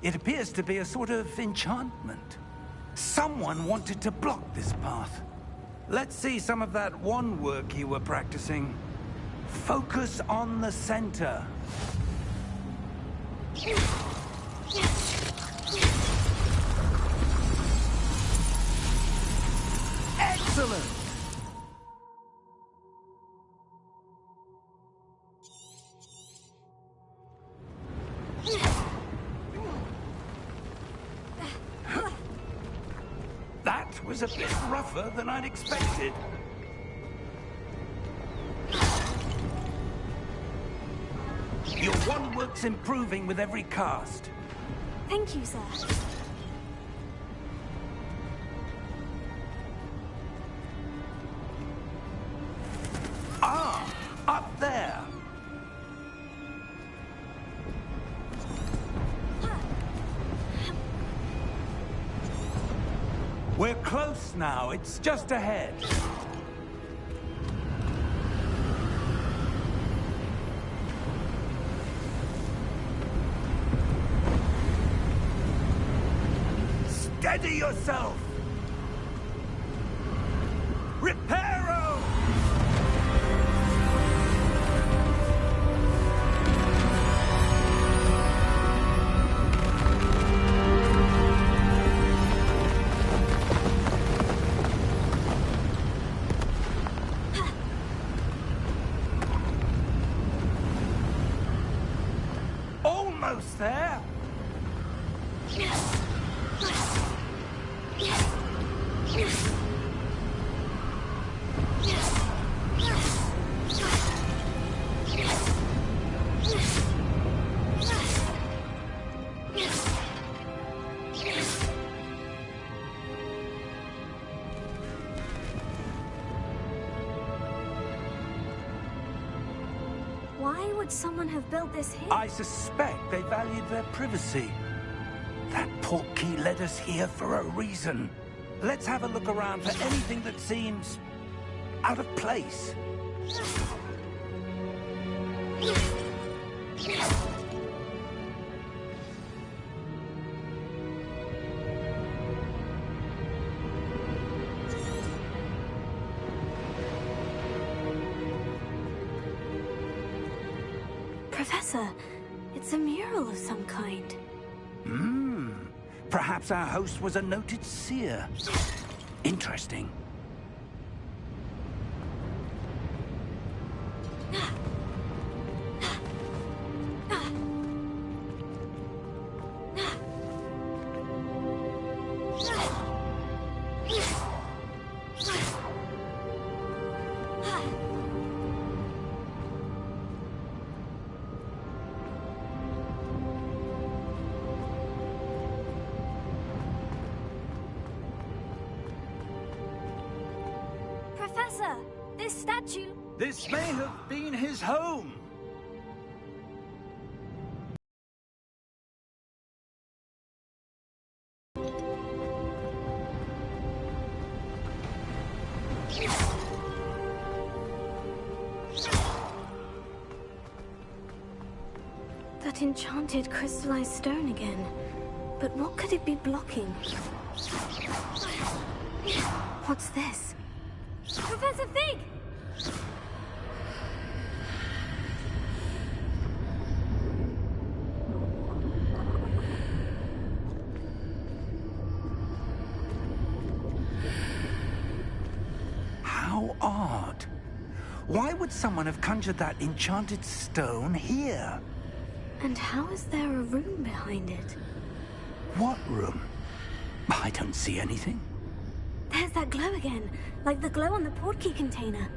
It appears to be a sort of enchantment. Someone wanted to block this path. Let's see some of that wand work you were practicing. Focus on the center. Excellent! That was a bit rougher than I'd expected. Your wand work's improving with every cast. Thank you, sir. Ah, up there. We're close now. It's just ahead. Steady yourself! Reparo! Almost there! Why would someone have built this here? I suspect they valued their privacy. That portkey led us here for a reason. Let's have a look around for anything that seems out of place. Professor, it's a mural of some kind. Perhaps our host was a noted seer. Interesting. Professor, this statue... This may have been his home. That enchanted crystallized stone again. But what could it be blocking? What's this? Professor Fig! How odd. Why would someone have conjured that enchanted stone here? And how is there a room behind it? What room? I don't see anything. There's that glow again, like the glow on the portkey container.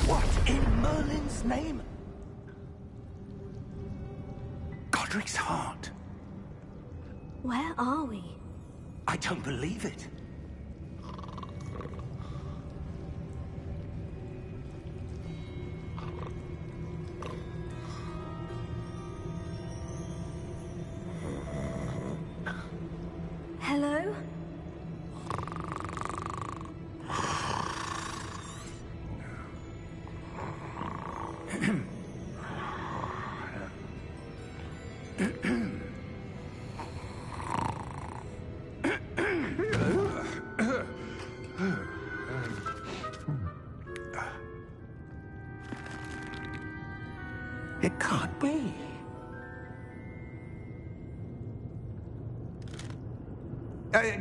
What in Merlin's name? Godric's heart. Where are we? I don't believe it. Hello? It can't be.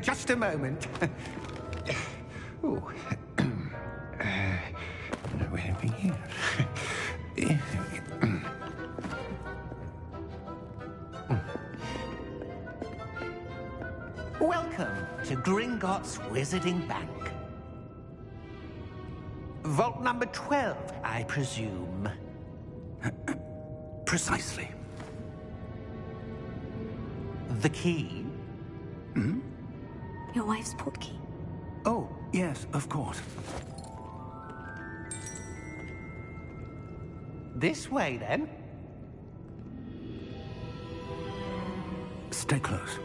Just a moment. Oh. Where are we here? Welcome to Gringotts Wizarding Bank. Vault number 12, I presume. Precisely. The key? Hmm? Your wife's portkey. Oh, yes, of course. This way, then. Stay close.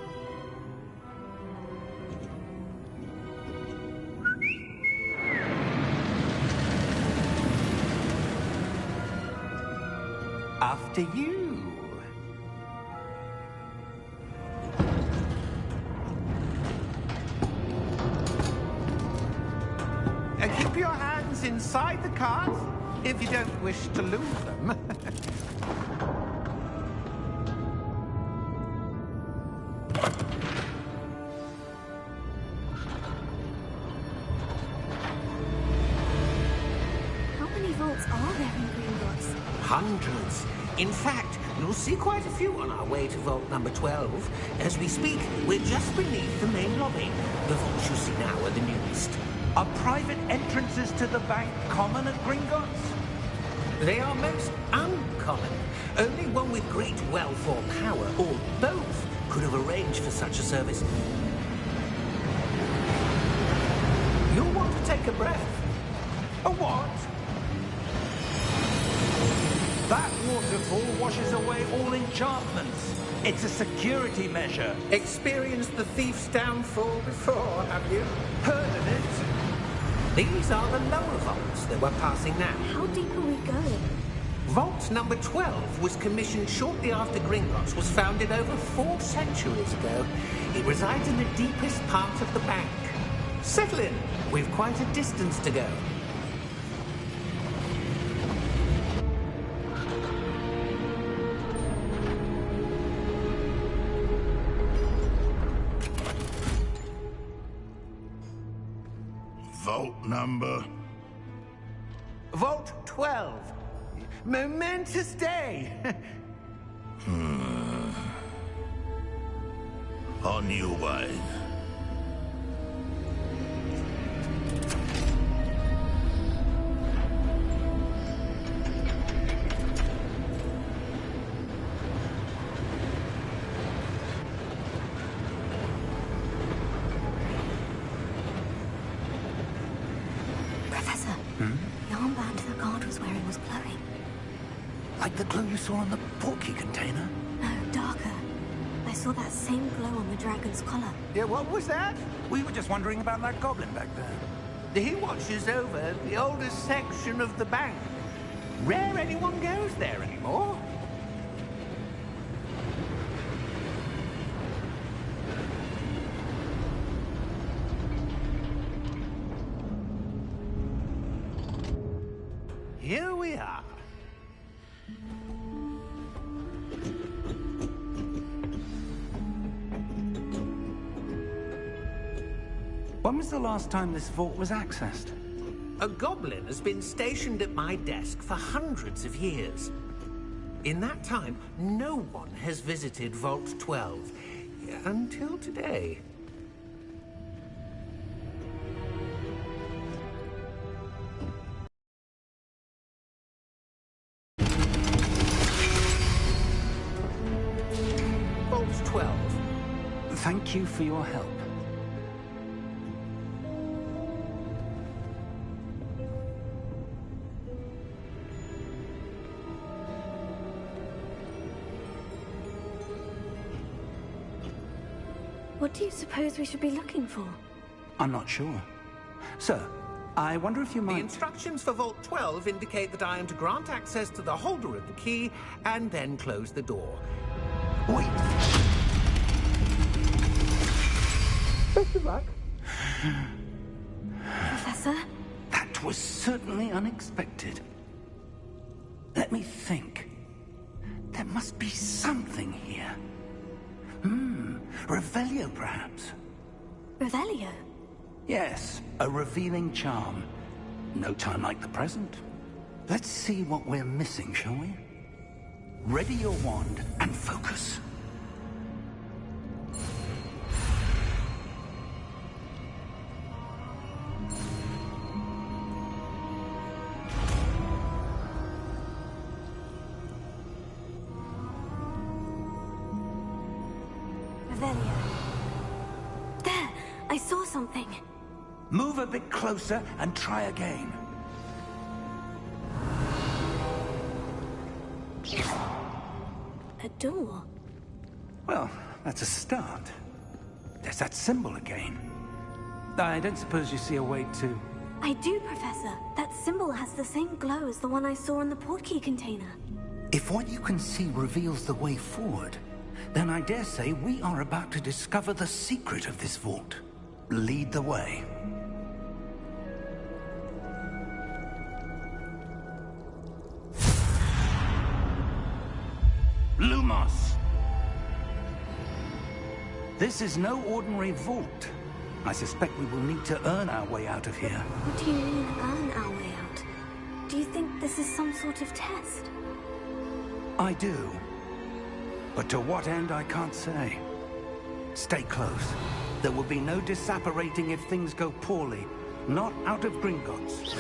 After you. Keep your hands inside the cart if you don't wish to lose them. How many vaults are there in Gringotts? Hundreds. In fact, you'll see quite a few on our way to vault number 12. As we speak, we're just beneath the main lobby. The vaults you see now are the newest. Are private entrances to the bank common at Gringotts? They are most uncommon. Only one with great wealth or power, or both, could have arranged for such a service. You'll want to take a breath. A what? That waterfall washes away all enchantments. It's a security measure. Experienced the thief's downfall before, have you? Heard of it? These are the lower vaults that we're passing now. How deep are we going? Vault number 12 was commissioned shortly after Gringotts was founded over 4 centuries ago. It resides in the deepest part of the bank. Settle in. We've quite a distance to go. Vault number? Vault 12. Momentous day. On your way. Professor, the armband the guard was wearing was glowing. Like the glow you saw on the portkey container? No, darker. I saw that same glow on the dragon's collar. Yeah, what was that? We were just wondering about that goblin back there. He watches over the oldest section of the bank. Rare anyone goes there anymore. Here we are. When was the last time this vault was accessed? A goblin has been stationed at my desk for hundreds of years. In that time, no one has visited Vault 12 until today. Vault 12. Thank you for your help. What do you suppose we should be looking for? I'm not sure. Sir, I wonder if you The might... instructions for Vault 12 indicate that I am to grant access to the holder of the key and then close the door. Wait! Best of luck. Professor? That was certainly unexpected. Let me think. There must be something here. Revelio, perhaps? Revelio? Yes, a revealing charm. No time like the present. Let's see what we're missing, shall we? Ready your wand and focus. Revelio. There! I saw something. Move a bit closer and try again. A door. Well, that's a start. There's that symbol again. I don't suppose you see a way to... I do, Professor. That symbol has the same glow as the one I saw in the portkey container. If what you can see reveals the way forward, then I dare say we are about to discover the secret of this vault. Lead the way. Lumos! This is no ordinary vault. I suspect we will need to earn our way out of here. What do you mean, earn our way out? Do you think this is some sort of test? I do. But to what end, I can't say. Stay close. There will be no disapparating if things go poorly. Not out of Gringotts.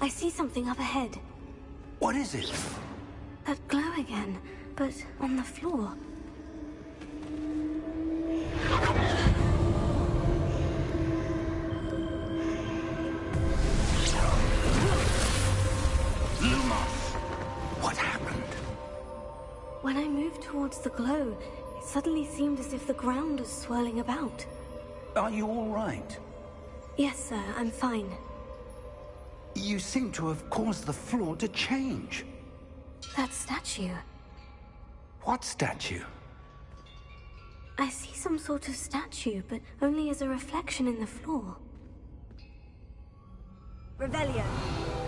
I see something up ahead. What is it? That glow again, but on the floor. Lumos! What happened? When I moved towards the glow, it suddenly seemed as if the ground was swirling about. Are you all right? Yes, sir, I'm fine. You seem to have caused the floor to change. That statue. What statue? I see some sort of statue, but only as a reflection in the floor. Revelio.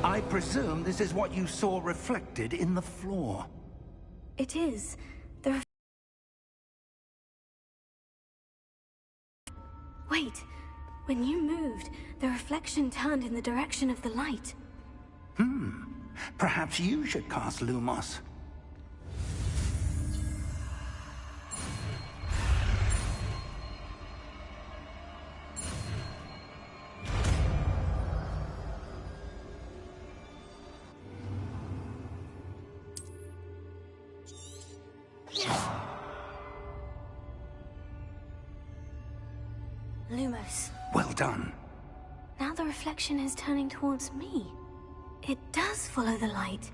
I presume this is what you saw reflected in the floor. It is. Wait. When you moved, the reflection turned in the direction of the light. Perhaps you should cast Lumos. Lumos. Well done. Now the reflection is turning towards me. It does follow the light.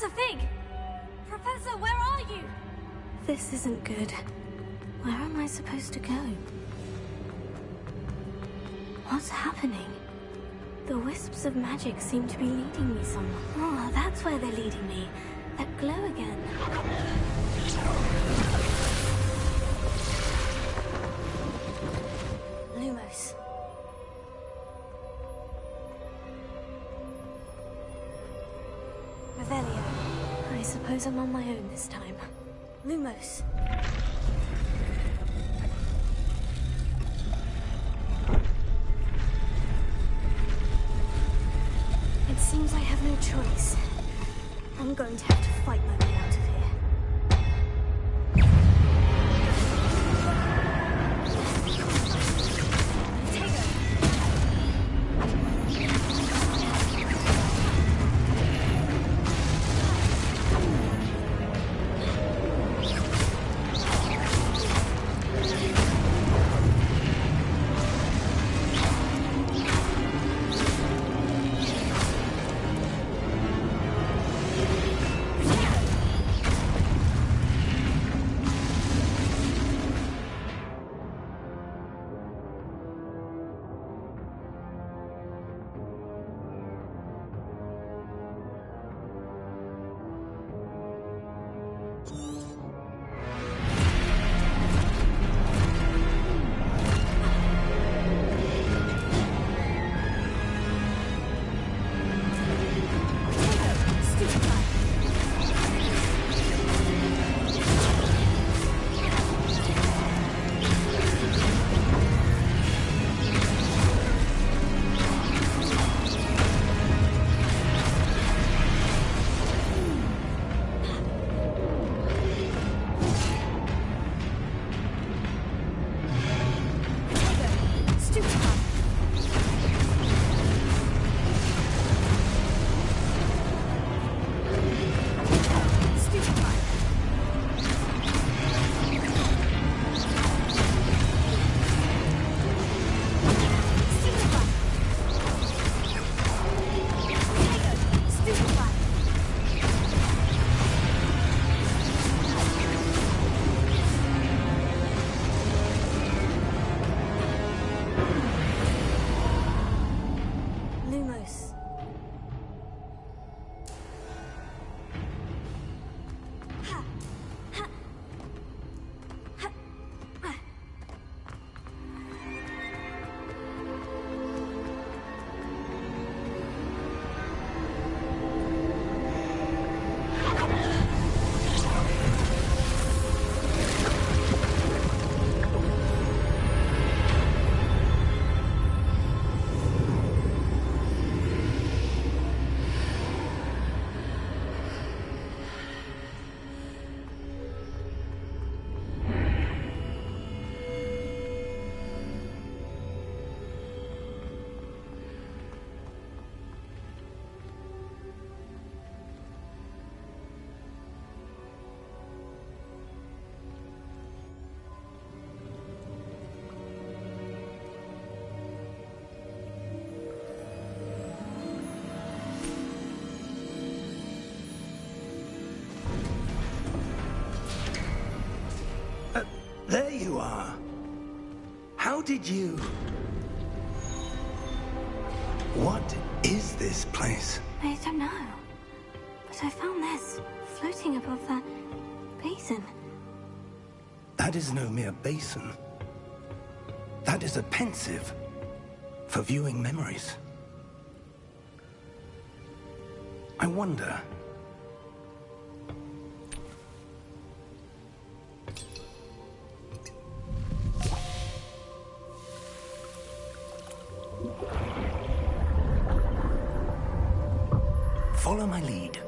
Professor Fig! Professor, where are you? This isn't good. Where am I supposed to go? What's happening? The wisps of magic seem to be leading me somewhere. Oh, that's where they're leading me. That glow again. Lumos. Revelio. I suppose I'm on my own this time. Lumos. It seems I have no choice. I'm going to have to fight my way out of here. There you are. How did you... What is this place? I don't know. But I found this floating above that basin. That is no mere basin. That is a pensive for viewing memories. I wonder... Follow my lead.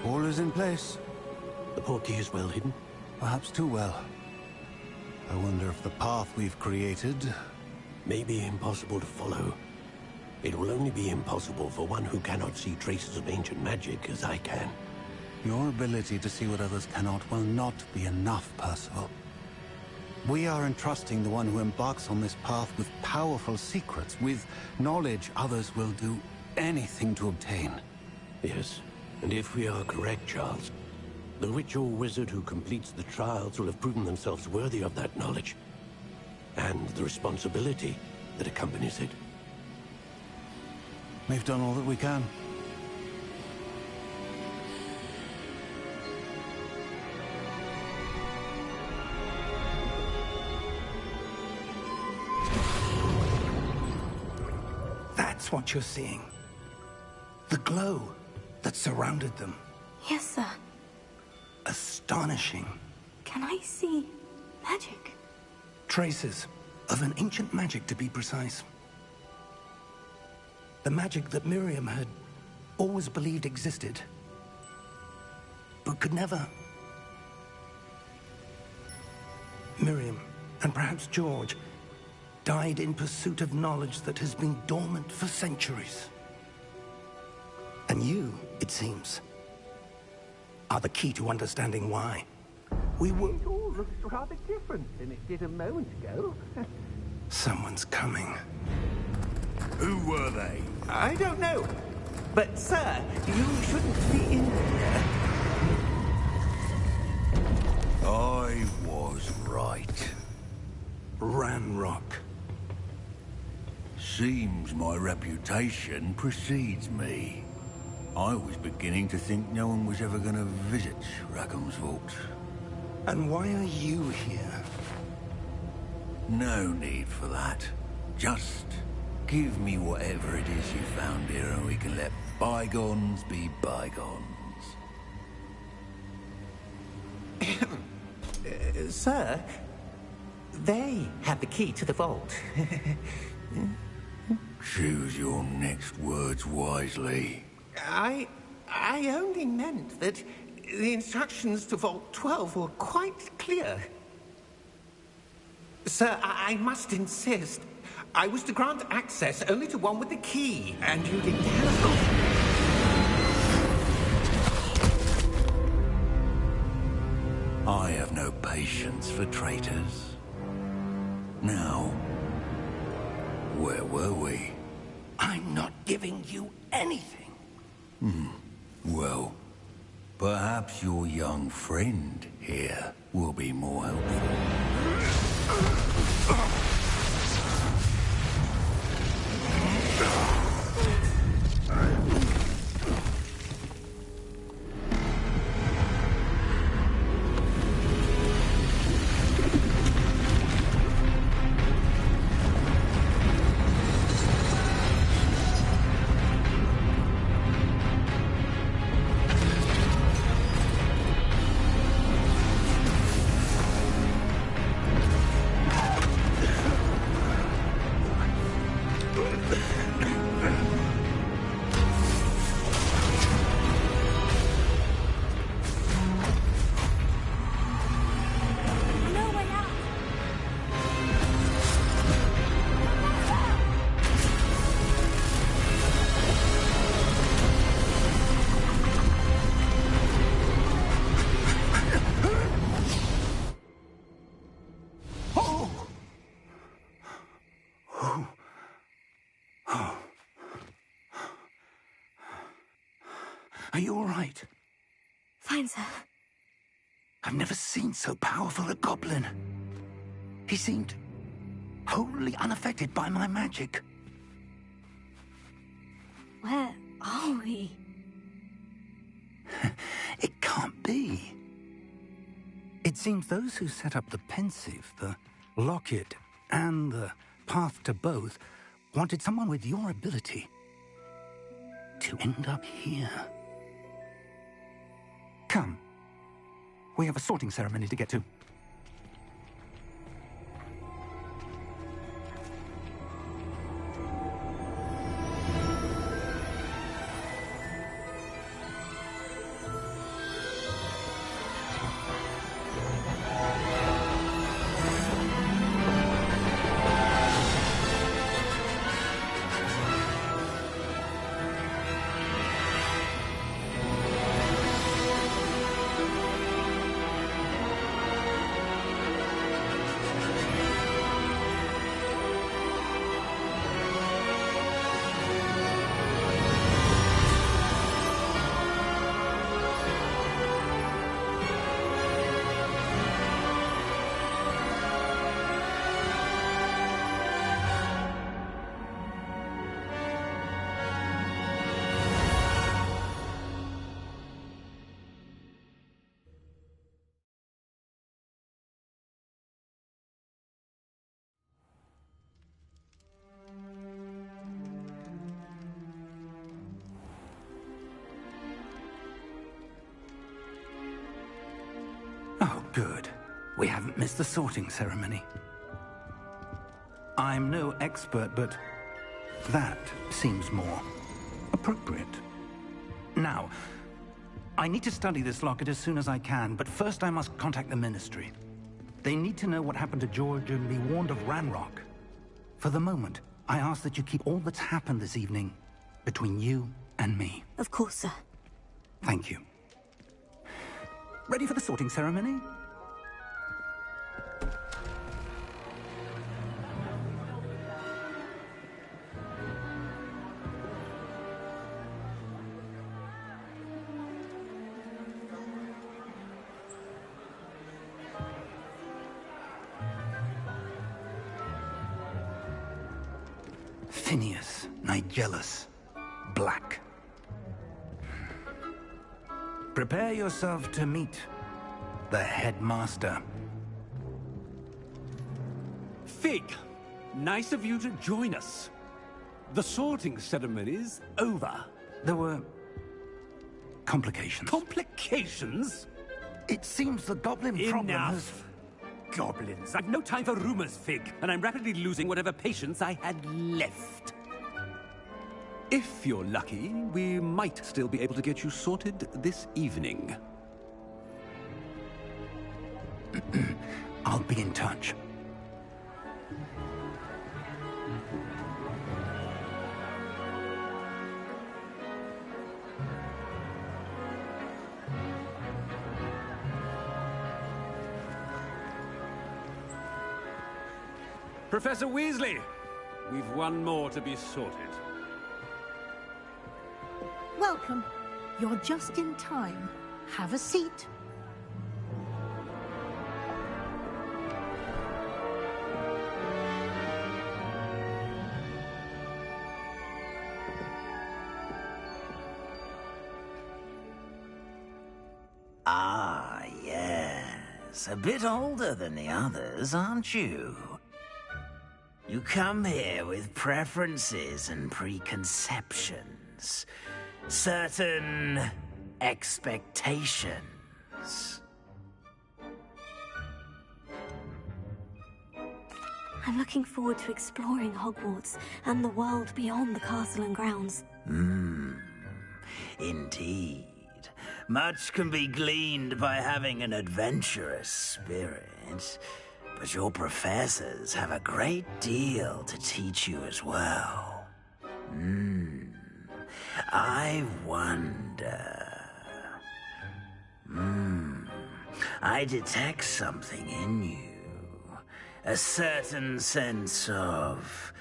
All is in place. The portkey is well hidden. Perhaps too well. I wonder if the path we've created may be impossible to follow. It will only be impossible for one who cannot see traces of ancient magic as I can. Your ability to see what others cannot will not be enough, Percival. We are entrusting the one who embarks on this path with powerful secrets, with knowledge others will do anything to obtain. Yes, and if we are correct, Charles, the witch or wizard who completes the trials will have proven themselves worthy of that knowledge, and the responsibility that accompanies it. We've done all that we can. That's what you're seeing. The glow that surrounded them. Yes, sir. Astonishing. Can I see magic? Traces of an ancient magic, to be precise. The magic that Miriam had always believed existed, but could never. Miriam, and perhaps George, died in pursuit of knowledge that has been dormant for centuries. And you, it seems, are the key to understanding why. We were... It all looks rather different than it did a moment ago. Someone's coming. Who were they? I don't know. But, sir, you shouldn't be in here. I was right. Ranrock. Seems my reputation precedes me. I was beginning to think no one was ever going to visit Rackham's vault. And why are you here? No need for that. Just give me whatever it is you found here and we can let bygones be bygones. Sir, they have the key to the vault. Choose your next words wisely. I only meant that the instructions to Vault 12 were quite clear. Sir, I must insist. I was to grant access only to one with the key, and you didn't have. I have no patience for traitors. Now, where were we? I'm not giving you anything. Well, perhaps your young friend here will be more helpful. Are you all right? Fine, sir. I've never seen so powerful a goblin. He seemed wholly unaffected by my magic. Where are we? It can't be. It seems those who set up the pensive, the locket, and the path to both wanted someone with your ability to end up here. Come. We have a sorting ceremony to get to. Good. We haven't missed the sorting ceremony. I'm no expert, but that seems more appropriate. Now, I need to study this locket as soon as I can, but first I must contact the Ministry. They need to know what happened to George and be warned of Ranrock. For the moment, I ask that you keep all that's happened this evening between you and me. Of course, sir. Thank you. Ready for the sorting ceremony? Phineas, Nigellus, Black. Prepare yourself to meet the headmaster. Fig, nice of you to join us. The sorting ceremony's over. There were complications. Complications? It seems the goblin problem has... Enough! Goblins. I've no time for rumors, Fig, and I'm rapidly losing whatever patience I had left. If you're lucky, we might still be able to get you sorted this evening. I'll be in touch. Professor Weasley, we've one more to be sorted. Welcome. You're just in time. Have a seat. Ah, yes. A bit older than the others, aren't you? You come here with preferences and preconceptions. Certain expectations. I'm looking forward to exploring Hogwarts and the world beyond the castle and grounds. Indeed. Much can be gleaned by having an adventurous spirit, but your professors have a great deal to teach you as well. I wonder... I detect something in you. A certain sense of...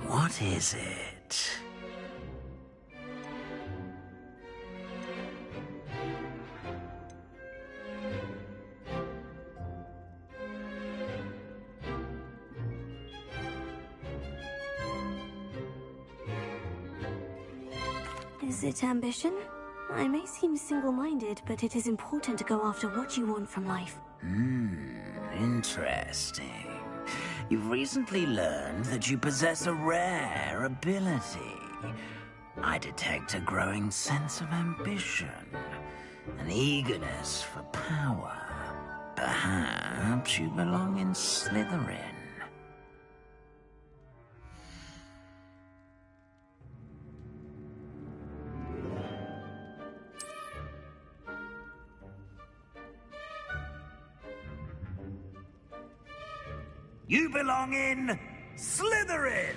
what is it? Is it ambition? I may seem single-minded, but it is important to go after what you want from life. Interesting. You've recently learned that you possess a rare ability. I detect a growing sense of ambition, an eagerness for power. Perhaps you belong in Slytherin. You belong in Slytherin!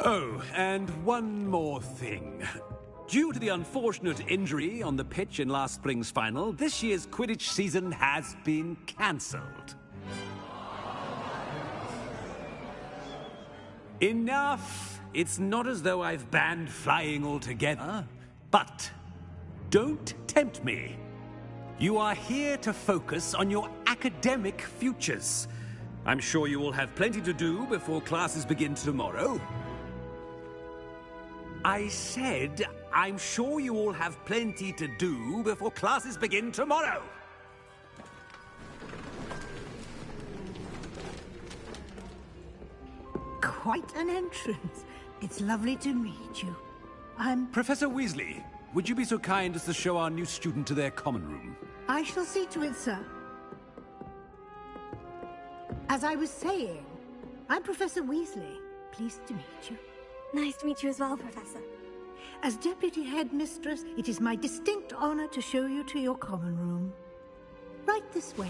Oh, and one more thing. Due to the unfortunate injury on the pitch in last spring's final, this year's Quidditch season has been cancelled. Enough! It's not as though I've banned flying altogether. But don't tempt me. You are here to focus on your academic futures. I'm sure you will have plenty to do before classes begin tomorrow. I said I'm sure you all have plenty to do before classes begin tomorrow. Quite an entrance. It's lovely to meet you. I'm... Professor Weasley, would you be so kind as to show our new student to their common room? I shall see to it, sir. As I was saying, I'm Professor Weasley. Pleased to meet you. Nice to meet you as well, Professor. As Deputy Headmistress, it is my distinct honor to show you to your common room. Right this way.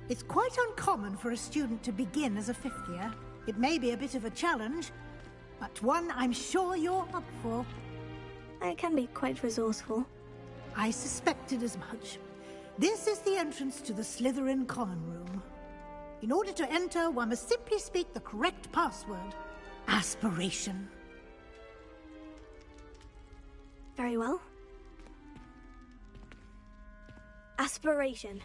It's quite uncommon for a student to begin as a fifth year. It may be a bit of a challenge, but one I'm sure you're up for. I can be quite resourceful. I suspected as much. This is the entrance to the Slytherin common room. In order to enter, one must simply speak the correct password. Aspiration. Very well. Aspiration.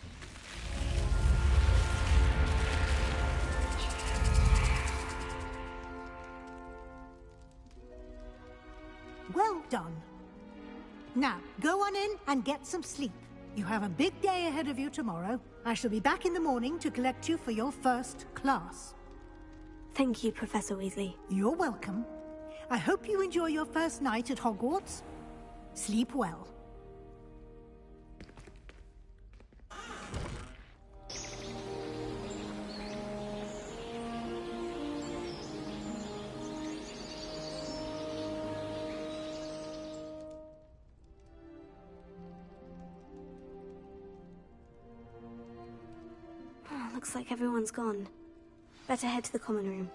Well done. Now, go on in and get some sleep. You have a big day ahead of you tomorrow. I shall be back in the morning to collect you for your first class. Thank you, Professor Weasley. You're welcome. I hope you enjoy your first night at Hogwarts. Sleep well. Looks like everyone's gone. Better head to the common room.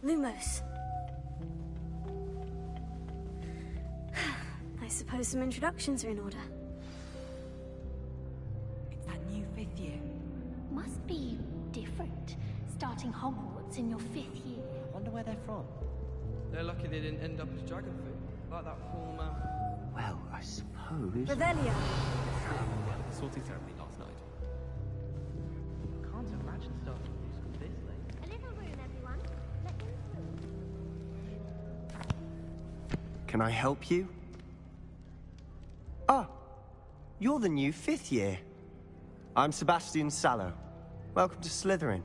Lumos. I suppose some introductions are in order. It's that new fifth year. Must be different, starting Hogwarts in your fifth year. Wonder where they're from. They're lucky they didn't end up as dragon food, like that former... Well, I suppose... Revelio. Sorting ceremony last night. Can't imagine starting new school this late. A little room, everyone. Let them through. Can I help you? Ah, you're the new fifth year. I'm Sebastian Sallow. Welcome to Slytherin.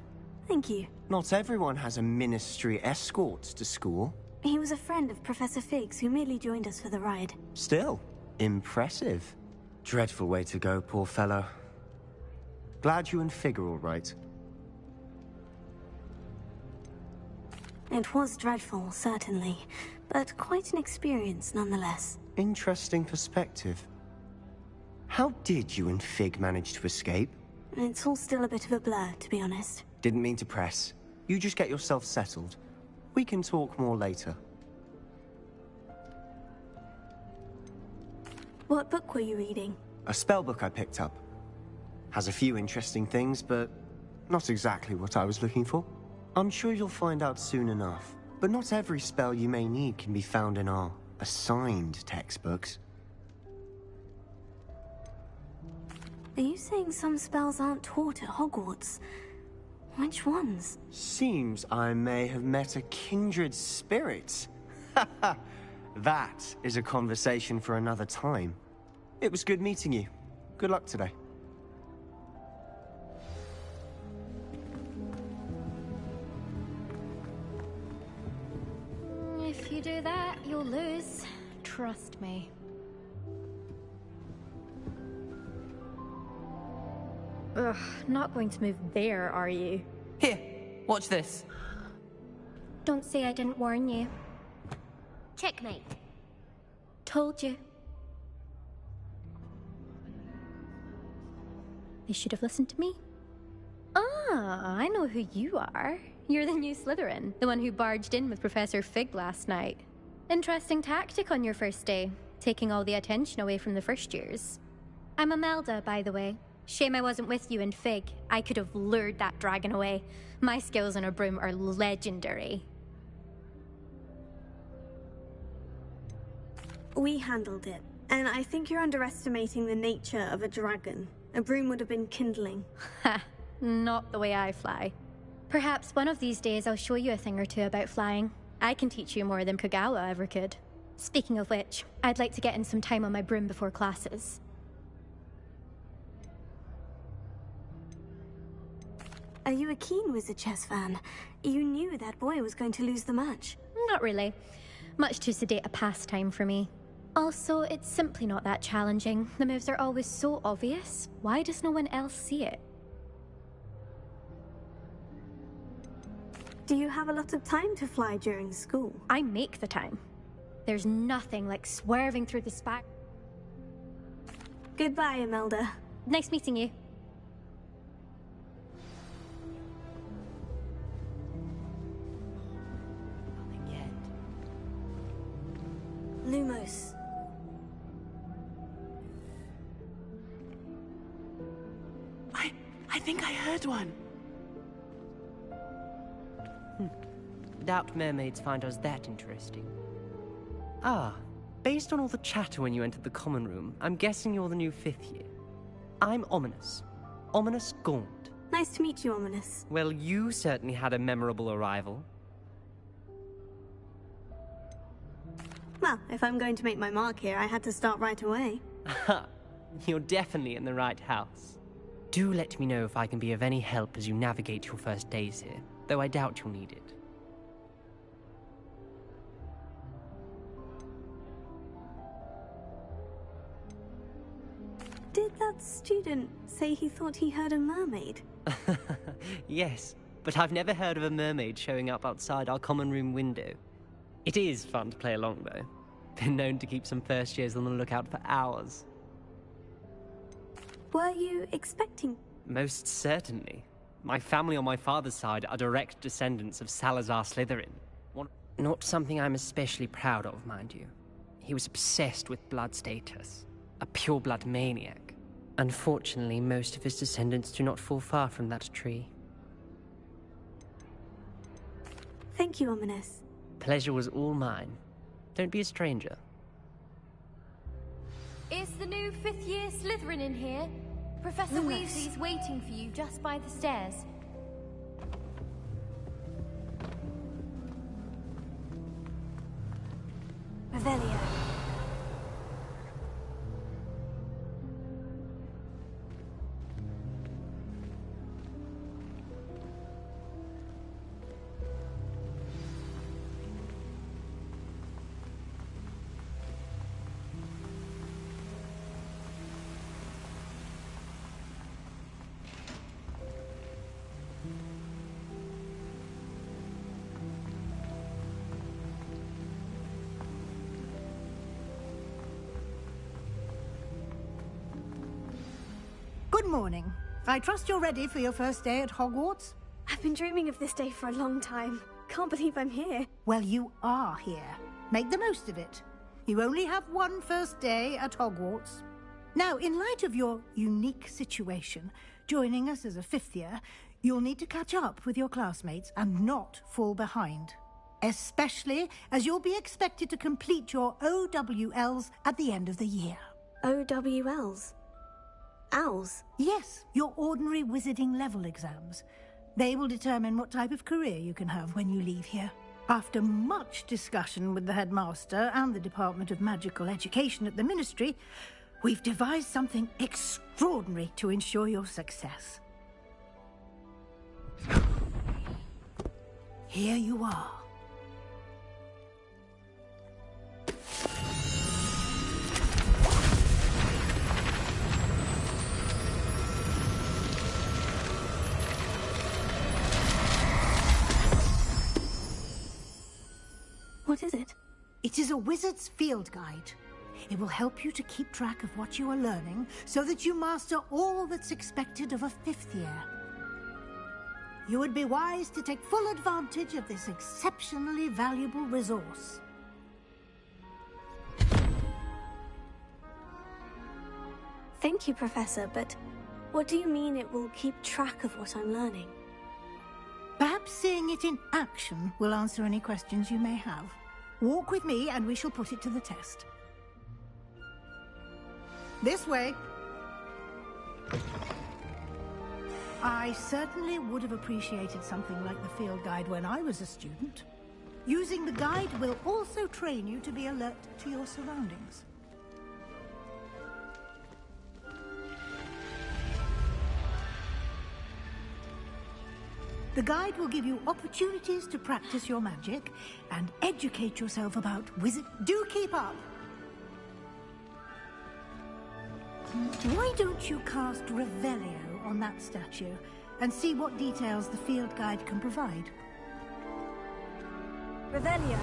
Thank you. Not everyone has a ministry escort to school. He was a friend of Professor Figgs who merely joined us for the ride. Still, impressive. Dreadful way to go, poor fellow. Glad you and Fig are all right. It was dreadful, certainly, but quite an experience nonetheless. Interesting perspective. How did you and Fig manage to escape? It's all still a bit of a blur, to be honest. Didn't mean to press. You just get yourself settled. We can talk more later. What book were you reading? A spellbook I picked up. Has a few interesting things, but not exactly what I was looking for. I'm sure you'll find out soon enough. But not every spell you may need can be found in our assigned textbooks. Are you saying some spells aren't taught at Hogwarts? Which ones? Seems I may have met a kindred spirit. That is a conversation for another time. It was good meeting you. Good luck today. If you do that, you'll lose. Trust me. Ugh, not going to move there, are you? Here, watch this. Don't say I didn't warn you. Checkmate. Told you. They should have listened to me. Ah, I know who you are. You're the new Slytherin, the one who barged in with Professor Fig last night. Interesting tactic on your first day, taking all the attention away from the first years. I'm Imelda, by the way. Shame I wasn't with you in Fig. I could have lured that dragon away. My skills on a broom are legendary. We handled it, and I think you're underestimating the nature of a dragon. A broom would have been kindling. Ha, not the way I fly. Perhaps one of these days I'll show you a thing or two about flying. I can teach you more than Kogawa ever could. Speaking of which, I'd like to get in some time on my broom before classes. Are you a keen Wizard Chess fan? You knew that boy was going to lose the match. Not really. Much too sedate a pastime for me. Also, it's simply not that challenging. The moves are always so obvious. Why does no one else see it? Do you have a lot of time to fly during school? I make the time. There's nothing like swerving through the spark. Goodbye, Imelda. Nice meeting you. Lumos. I think I heard one. Doubt mermaids find us that interesting. Ah, based on all the chatter when you entered the common room, I'm guessing you're the new 5th year. I'm Ominous. Ominous Gaunt. Nice to meet you, Ominous. Well, you certainly had a memorable arrival. Well, if I'm going to make my mark here, I had to start right away. Ha! You're definitely in the right house. Do let me know if I can be of any help as you navigate your first days here, though I doubt you'll need it. Did that student say he thought he heard a mermaid? Yes, but I've never heard of a mermaid showing up outside our common room window. It is fun to play along, though. Been known to keep some first years on the lookout for hours. Were you expecting? Most certainly. My family on my father's side are direct descendants of Salazar Slytherin. Not something I'm especially proud of, mind you. He was obsessed with blood status. A pure-blood maniac. Unfortunately, most of his descendants do not fall far from that tree. Thank you, Ominous. Pleasure was all mine. Don't be a stranger. Is the new 5th year Slytherin in here? Professor Weasley's waiting for you just by the stairs. Revelio. Good morning. I trust you're ready for your first day at Hogwarts? I've been dreaming of this day for a long time. Can't believe I'm here. Well, you are here. Make the most of it. You only have one first day at Hogwarts. Now, in light of your unique situation, joining us as a 5th year, you'll need to catch up with your classmates and not fall behind. Especially as you'll be expected to complete your OWLs at the end of the year. OWLs? Owls? Yes, your ordinary wizarding level exams. They will determine what type of career you can have when you leave here. After much discussion with the headmaster and the Department of Magical Education at the Ministry, we've devised something extraordinary to ensure your success. Here you are. What is it? It is a wizard's field guide. It will help you to keep track of what you are learning so that you master all that's expected of a 5th year. You would be wise to take full advantage of this exceptionally valuable resource. Thank you, Professor, but what do you mean it will keep track of what I'm learning? Perhaps seeing it in action will answer any questions you may have. Walk with me and we shall put it to the test. This way. I certainly would have appreciated something like the field guide when I was a student. Using the guide will also train you to be alert to your surroundings. The guide will give you opportunities to practice your magic and educate yourself about wizard. Do keep up! Why don't you cast Revelio on that statue and see what details the field guide can provide? Revelio.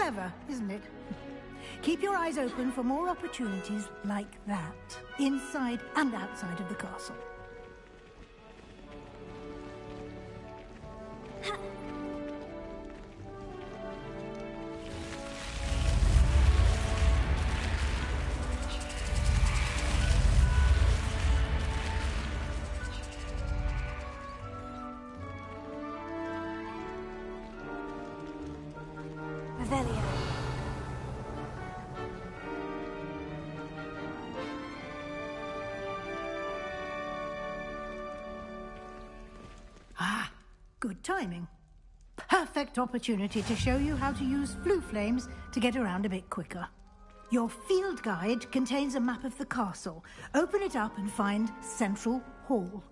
Clever, isn't it? Keep your eyes open for more opportunities like that, inside and outside of the castle. Revelio. Ah, good timing. Perfect opportunity to show you how to use flue flames to get around a bit quicker. Your field guide contains a map of the castle. Open it up and find Central Hall.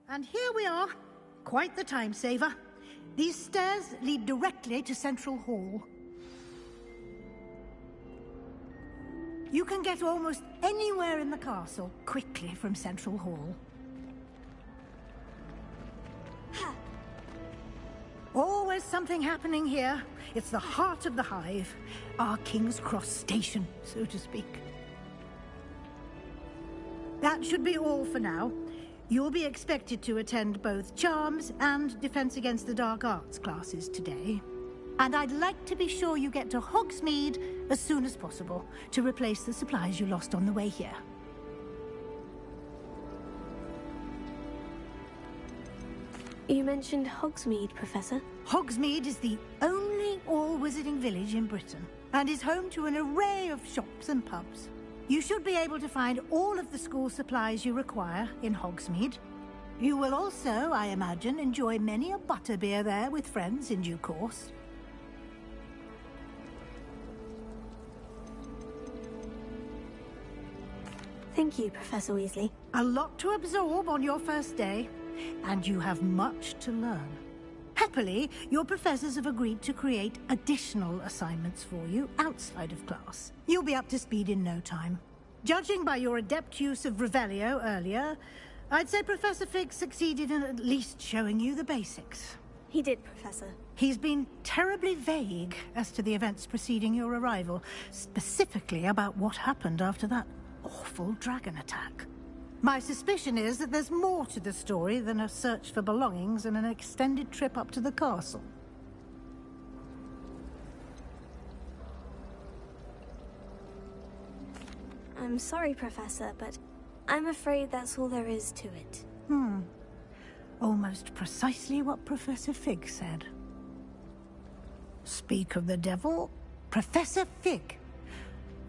And here we are. Quite the time saver. These stairs lead directly to Central Hall. You can get almost anywhere in the castle quickly from Central Hall. Always something happening here. It's the heart of the Hive. Our King's Cross station, so to speak. That should be all for now. You'll be expected to attend both Charms and Defense Against the Dark Arts classes today. And I'd like to be sure you get to Hogsmeade as soon as possible to replace the supplies you lost on the way here. You mentioned Hogsmeade, Professor. Hogsmeade is the only all-wizarding village in Britain and is home to an array of shops and pubs. You should be able to find all of the school supplies you require in Hogsmeade. You will also, I imagine, enjoy many a butterbeer there with friends in due course. Thank you, Professor Weasley. A lot to absorb on your first day, and you have much to learn. Happily, your professors have agreed to create additional assignments for you outside of class. You'll be up to speed in no time. Judging by your adept use of Revelio earlier, I'd say Professor Fig succeeded in at least showing you the basics. He did, Professor. He's been terribly vague as to the events preceding your arrival, specifically about what happened after that awful dragon attack. My suspicion is that there's more to the story than a search for belongings and an extended trip up to the castle. I'm sorry, Professor, but I'm afraid that's all there is to it. Almost precisely what Professor Fig said. Speak of the devil, Professor Fig.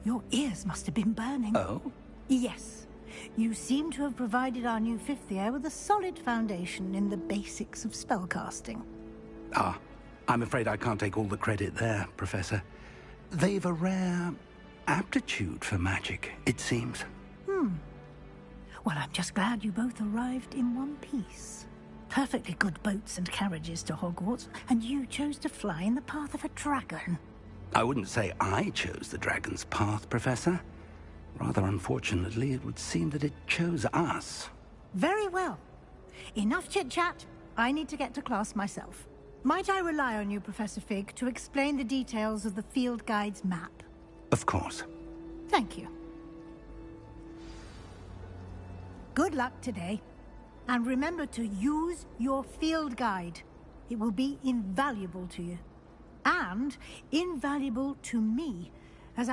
Your ears must have been burning. Oh? Yes. You seem to have provided our new fifth year with a solid foundation in the basics of spellcasting. Ah, I'm afraid I can't take all the credit there, Professor. They've a rare aptitude for magic, it seems. Well, I'm just glad you both arrived in one piece. Perfectly good boats and carriages to Hogwarts, and you chose to fly in the path of a dragon. I wouldn't say I chose the dragon's path, Professor. Rather unfortunately, it would seem that it chose us. Very well. Enough chit-chat. I need to get to class myself. Might I rely on you, Professor Fig, to explain the details of the field guide's map? Of course. Thank you. Good luck today. And remember to use your field guide. It will be invaluable to you. And invaluable to me, as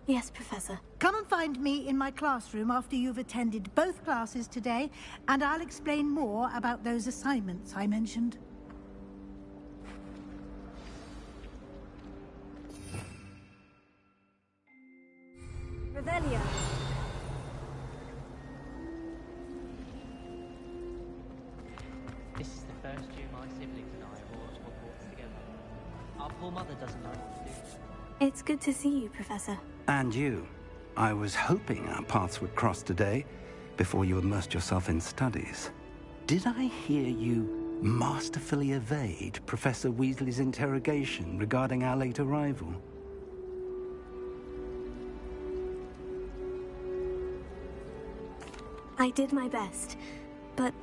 Yes, Professor. Come and find me in my classroom after you've attended both classes today, and I'll explain more about those assignments I mentioned. Revelio. This is the first year my siblings and I have all Hogwarts together. Our poor mother doesn't know what to do. It's good to see you, Professor. And you. I was hoping our paths would cross today, before you immersed yourself in studies. Did I hear you masterfully evade Professor Weasley's interrogation regarding our late arrival? I did my best, but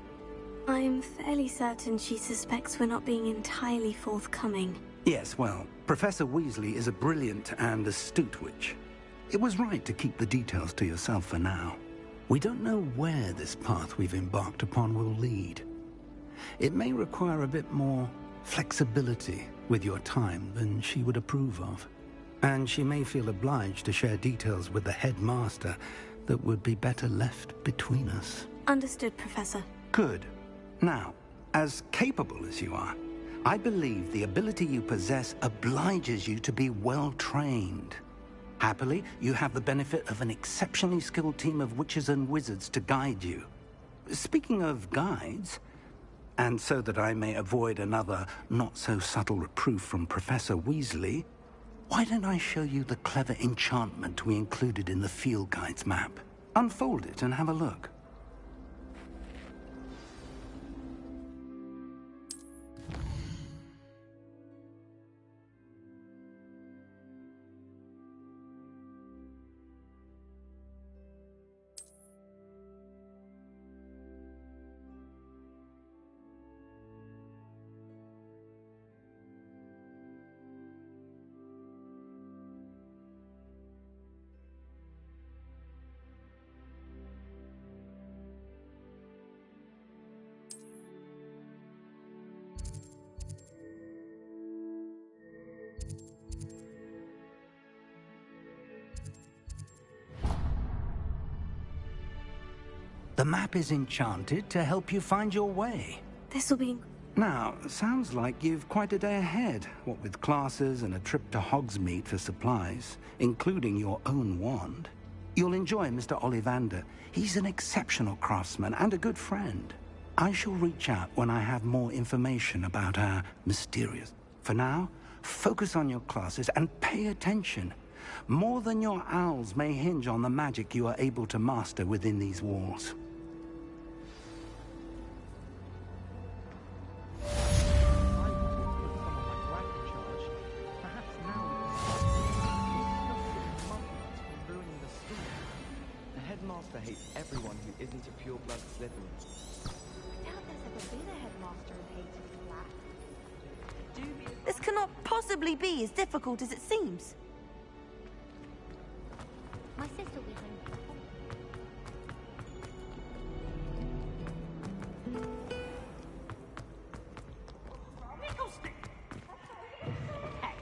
I'm fairly certain she suspects we're not being entirely forthcoming. Yes, well, Professor Weasley is a brilliant and astute witch. It was right to keep the details to yourself for now. We don't know where this path we've embarked upon will lead. It may require a bit more flexibility with your time than she would approve of. And she may feel obliged to share details with the headmaster that would be better left between us. Understood, Professor. Good. Now, as capable as you are, I believe the ability you possess obliges you to be well trained. Happily, you have the benefit of an exceptionally skilled team of witches and wizards to guide you. Speaking of guides, and so that I may avoid another not-so-subtle reproof from Professor Weasley, why don't I show you the clever enchantment we included in the field guide's map? Unfold it and have a look. The map is enchanted to help you find your way. This'll be... Now, sounds like you've quite a day ahead, what with classes and a trip to Hogsmeade for supplies, including your own wand. You'll enjoy Mr. Ollivander. He's an exceptional craftsman and a good friend. I shall reach out when I have more information about our mysterious... For now, focus on your classes and pay attention. More than your owls may hinge on the magic you are able to master within these walls. The headmaster hates everyone who isn't a pure-blood Slytherin. I doubt there's ever been a headmaster who hated black. This cannot possibly be as difficult as it seems. My sister Weasley.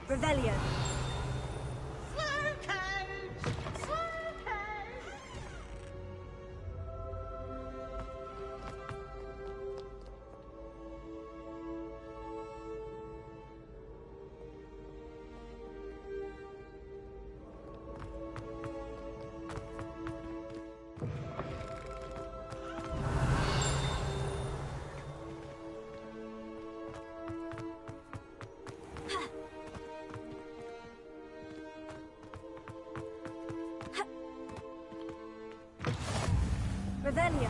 Revelio. Revelio.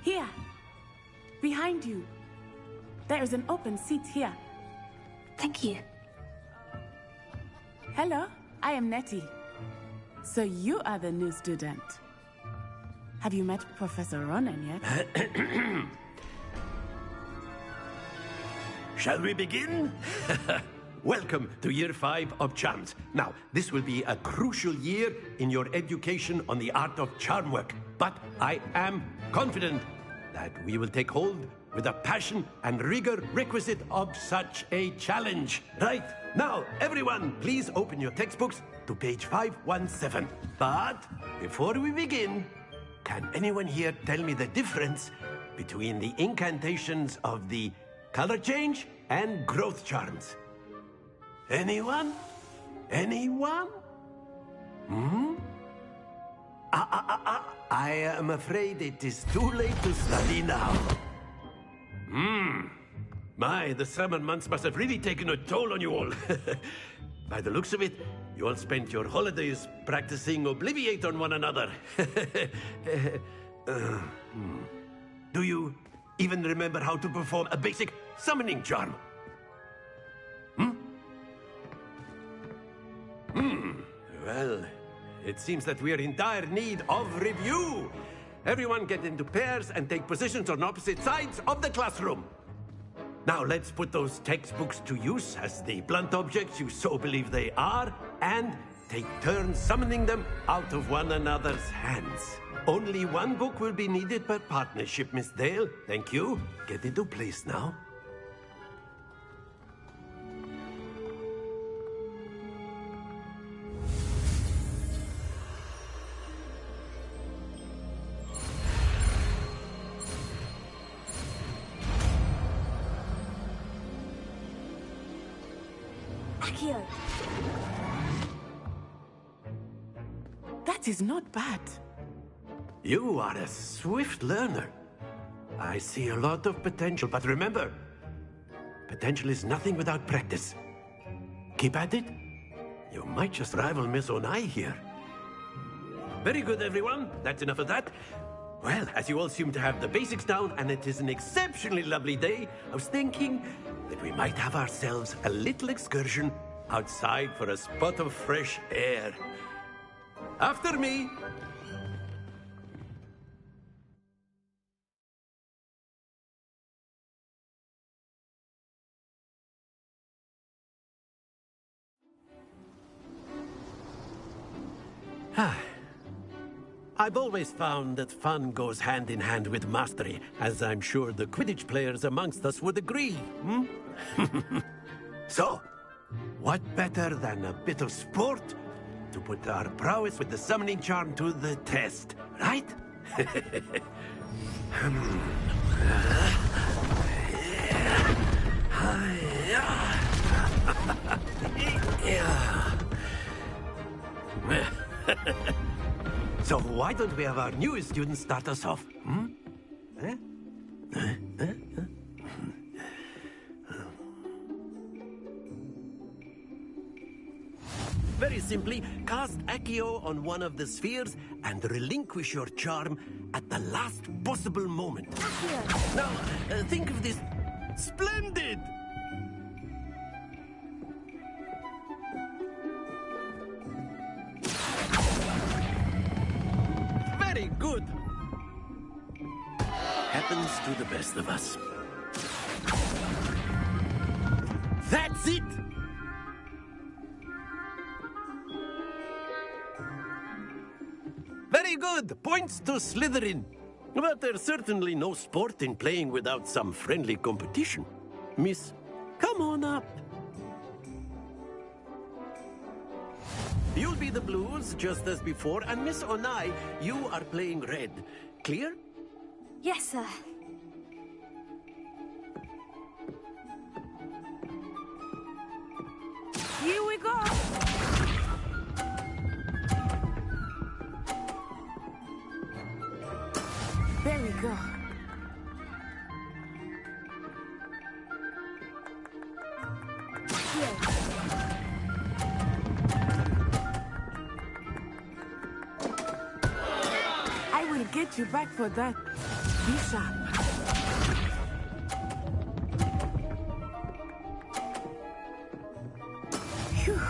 Here, behind you. There is an open seat here. Thank you. Hello, I am Nettie. So you are the new student. Have you met Professor Ronan yet? Shall we begin? Welcome to Year 5 of Charms. Now, this will be a crucial year in your education on the art of charm work. But I am confident that we will take hold with the passion and rigor requisite of such a challenge. Right, now, everyone, please open your textbooks to page 517. But before we begin, can anyone here tell me the difference between the incantations of the color change and growth charms? Anyone? Anyone? I am afraid it is too late to study now. My, the summer months must have really taken a toll on you all. By the looks of it, you all spent your holidays practicing Obliviate on one another. Do you even remember how to perform a basic summoning charm? Well, it seems that we are in dire need of review. Everyone get into pairs and take positions on opposite sides of the classroom. Now let's put those textbooks to use as the blunt objects you so believe they are, and take turns summoning them out of one another's hands. Only one book will be needed per partnership, Miss Dale. Thank you. Get into place now. That is not bad. You are a swift learner. I see a lot of potential, but remember, potential is nothing without practice. Keep at it. You might just rival Miss Onai here. Very good, everyone. That's enough of that. Well, as you all seem to have the basics down, and it is an exceptionally lovely day, I was thinking that we might have ourselves a little excursion outside for a spot of fresh air. After me. I've always found that fun goes hand in hand with mastery, as I'm sure the Quidditch players amongst us would agree. So, what better than a bit of sport to put our prowess with the summoning charm to the test, right? So why don't we have our newest student start us off? Very simply, cast Accio on one of the spheres and relinquish your charm at the last possible moment. Now, think of this. Splendid! Very good. Happens to the best of us. That's it! Very good. Points to Slytherin. But there's certainly no sport in playing without some friendly competition. Miss, come on up. You'll be the blues, just as before, and Miss Onai, you are playing red. Clear? Yes, sir. Here we go. There we go. I will get you back for that. Be sharp. Phew.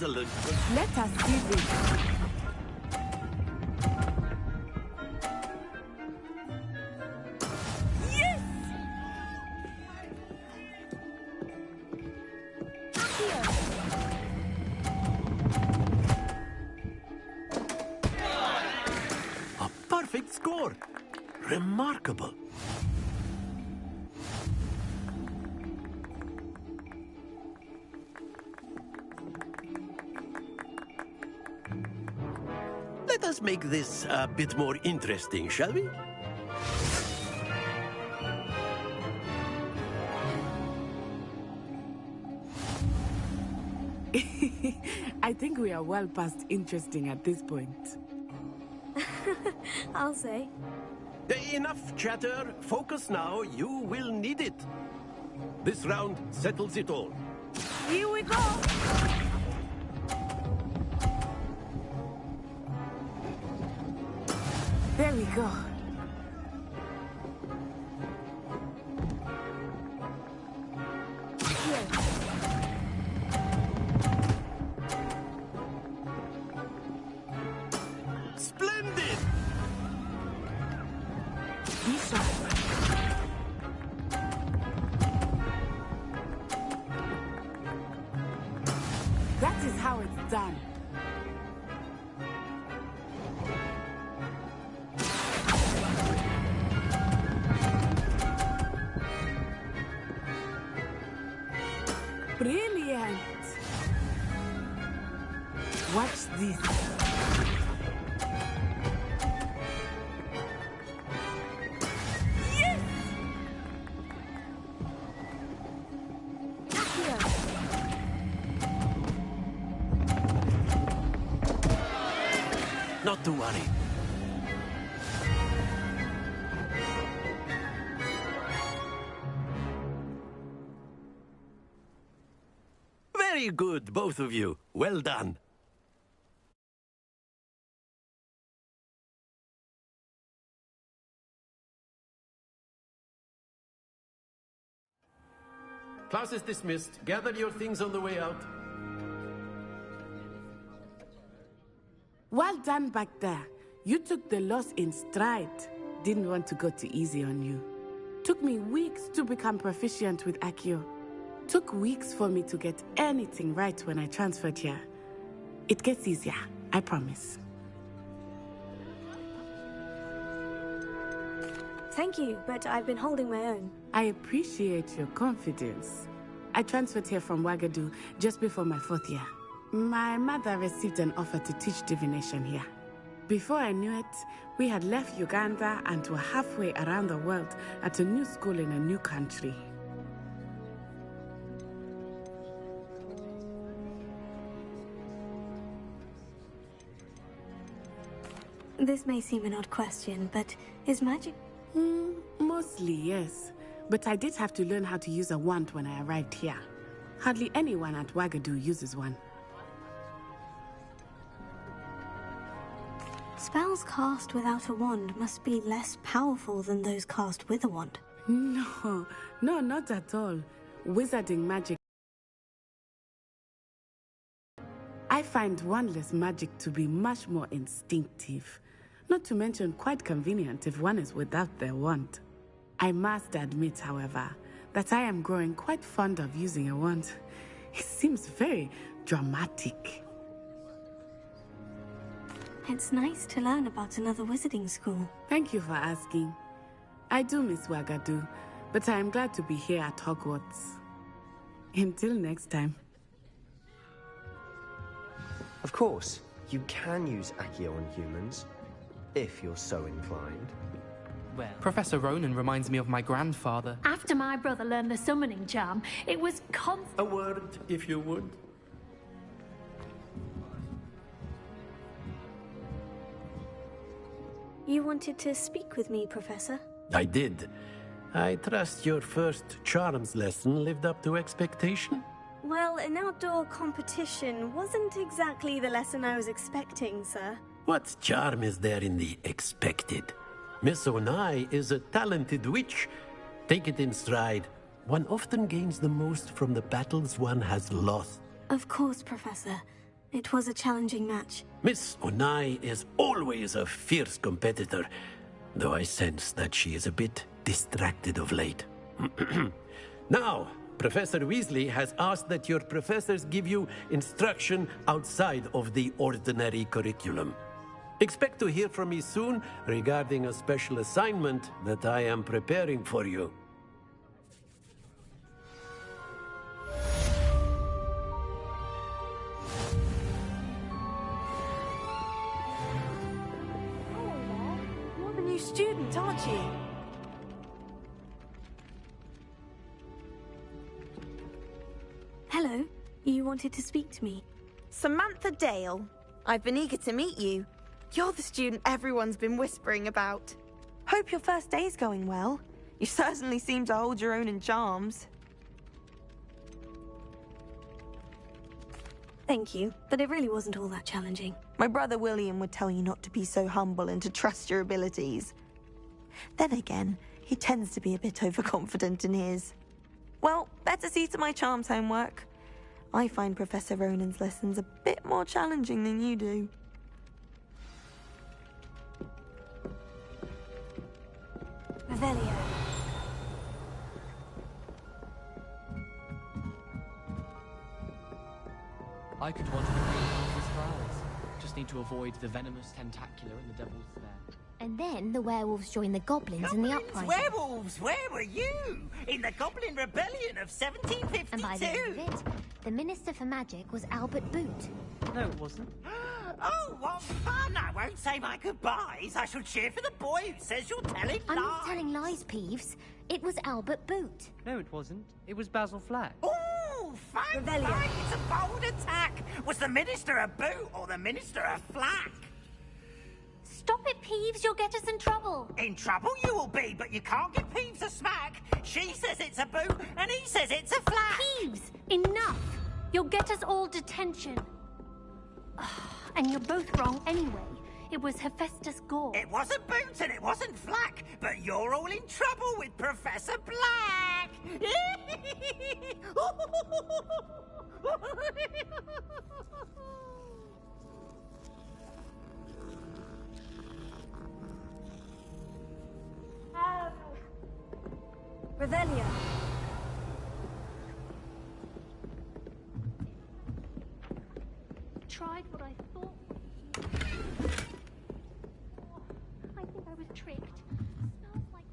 excellent. Let us see this. A perfect score. Remarkable. Let us make this a bit more interesting, shall we? I think we are well past interesting at this point. I'll say. Enough chatter. Focus now. You will need it. This round settles it all. Here we go! There we go. Splendid! Be sharp. That is how it's done. Brilliant! Watch this. Yes! Not to worry. Very good, both of you. Well done. Class is dismissed. Gather your things on the way out. Well done back there. You took the loss in stride. Didn't want to go too easy on you. Took me weeks to become proficient with Accio. Took weeks for me to get anything right when I transferred here. It gets easier, I promise. Thank you, but I've been holding my own. I appreciate your confidence. I transferred here from Wagadu just before my 4th year. My mother received an offer to teach divination here. Before I knew it, we had left Uganda and were halfway around the world at a new school in a new country. This may seem an odd question, but is magic... Mostly, yes. But I did have to learn how to use a wand when I arrived here. Hardly anyone at Wagadu uses one. Spells cast without a wand must be less powerful than those cast with a wand. No, not at all. Wizarding magic. I find wandless magic to be much more instinctive. Not to mention quite convenient if one is without their wand. I must admit, however, that I am growing quite fond of using a wand. It seems very dramatic. It's nice to learn about another wizarding school. Thank you for asking. I do miss Wagadu, but I am glad to be here at Hogwarts. Until next time. Of course, you can use Accio on humans, if you're so inclined. Well, Professor Ronan reminds me of my grandfather. After my brother learned the summoning charm, it was A word, if you would. You wanted to speak with me, Professor? I did. I trust your first charms lesson lived up to expectation? Well, an outdoor competition wasn't exactly the lesson I was expecting, sir. What charm is there in the expected? Miss Onai is a talented witch. Take it in stride. One often gains the most from the battles one has lost. Of course, Professor. It was a challenging match. Miss Onai is always a fierce competitor, though I sense that she is a bit distracted of late. Now, Professor Weasley has asked that your professors give you instruction outside of the ordinary curriculum. Expect to hear from me soon regarding a special assignment that I am preparing for you. You're the new student, aren't you? Hello. You wanted to speak to me? Samantha Dale. I've been eager to meet you. You're the student everyone's been whispering about. Hope your first day's going well. You certainly seem to hold your own in charms. Thank you, but it really wasn't all that challenging. My brother William would tell you not to be so humble and to trust your abilities. Then again, he tends to be a bit overconfident in his. Well, better see to my charms homework. I find Professor Ronan's lessons a bit more challenging than you do. Revelio. I could want to be these trials. Just need to avoid the venomous tentacular and the devil's snare. And then the werewolves joined the goblins in the uprising. Werewolves, where were you? In the Goblin Rebellion of 1752. And by the end of it, the Minister for Magic was Albert Boot. No, it wasn't. Oh, what fun! I won't say my goodbyes. I shall cheer for the boy who says you're telling I'm lies. not telling lies, Peeves. It was Albert Boot. No, it wasn't. It was Basil Flack. Oh, fine, fine. It's a bold attack. Was the Minister a boot or the Minister a flack? Stop it, Peeves. You'll get us in trouble. In trouble you will be, but you can't give Peeves a smack. She says it's a boot, and he says it's a flack. Peeves, enough. You'll get us all detention. And you're both wrong anyway. It was Hephaestus Gore. It wasn't boot and it wasn't flack, but you're all in trouble with Professor Black. Revelio. Tried what I thought. I think I was tricked. Smells like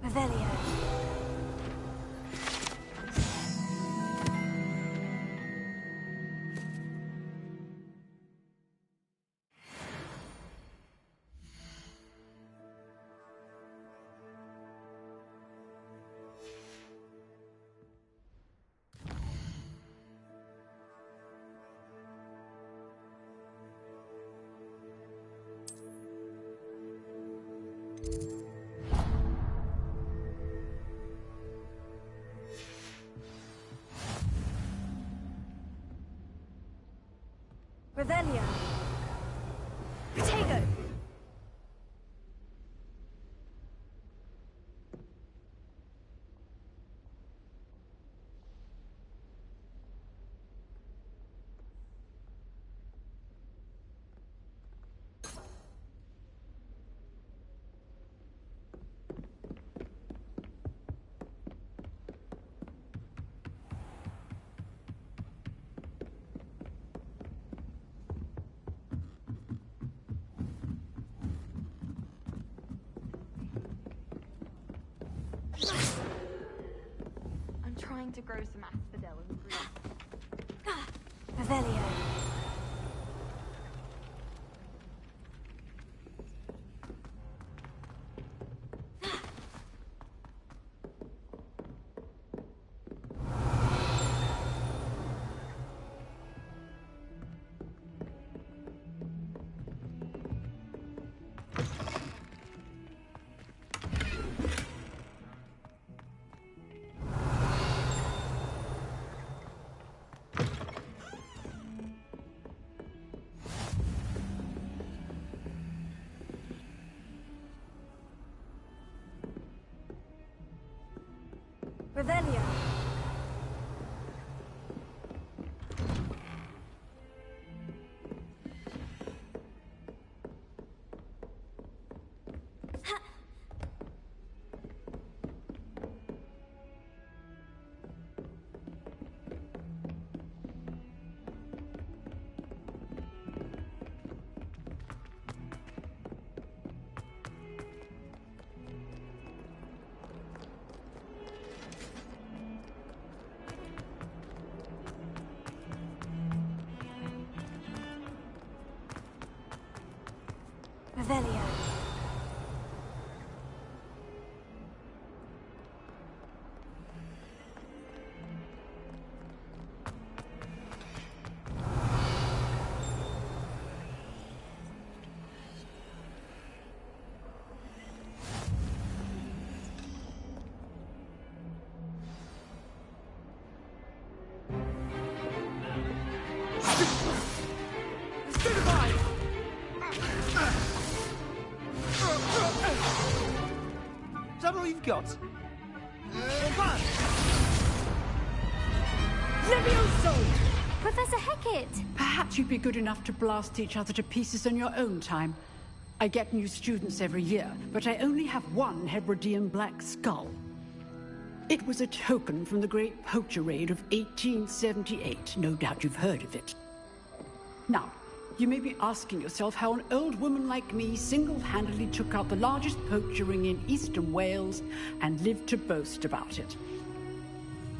Revelio. Revelio. Potato. I'm trying to grow some asphodel and green. Revelio. Revelio. Revelio. Is that all you've got? Levioso! Professor Hecat! Perhaps you'd be good enough to blast each other to pieces in your own time. I get new students every year, but I only have one Hebridean black skull. It was a token from the Great Poacher Raid of 1878. No doubt you've heard of it. Now, you may be asking yourself how an old woman like me single-handedly took out the largest poacher ring in eastern Wales and lived to boast about it.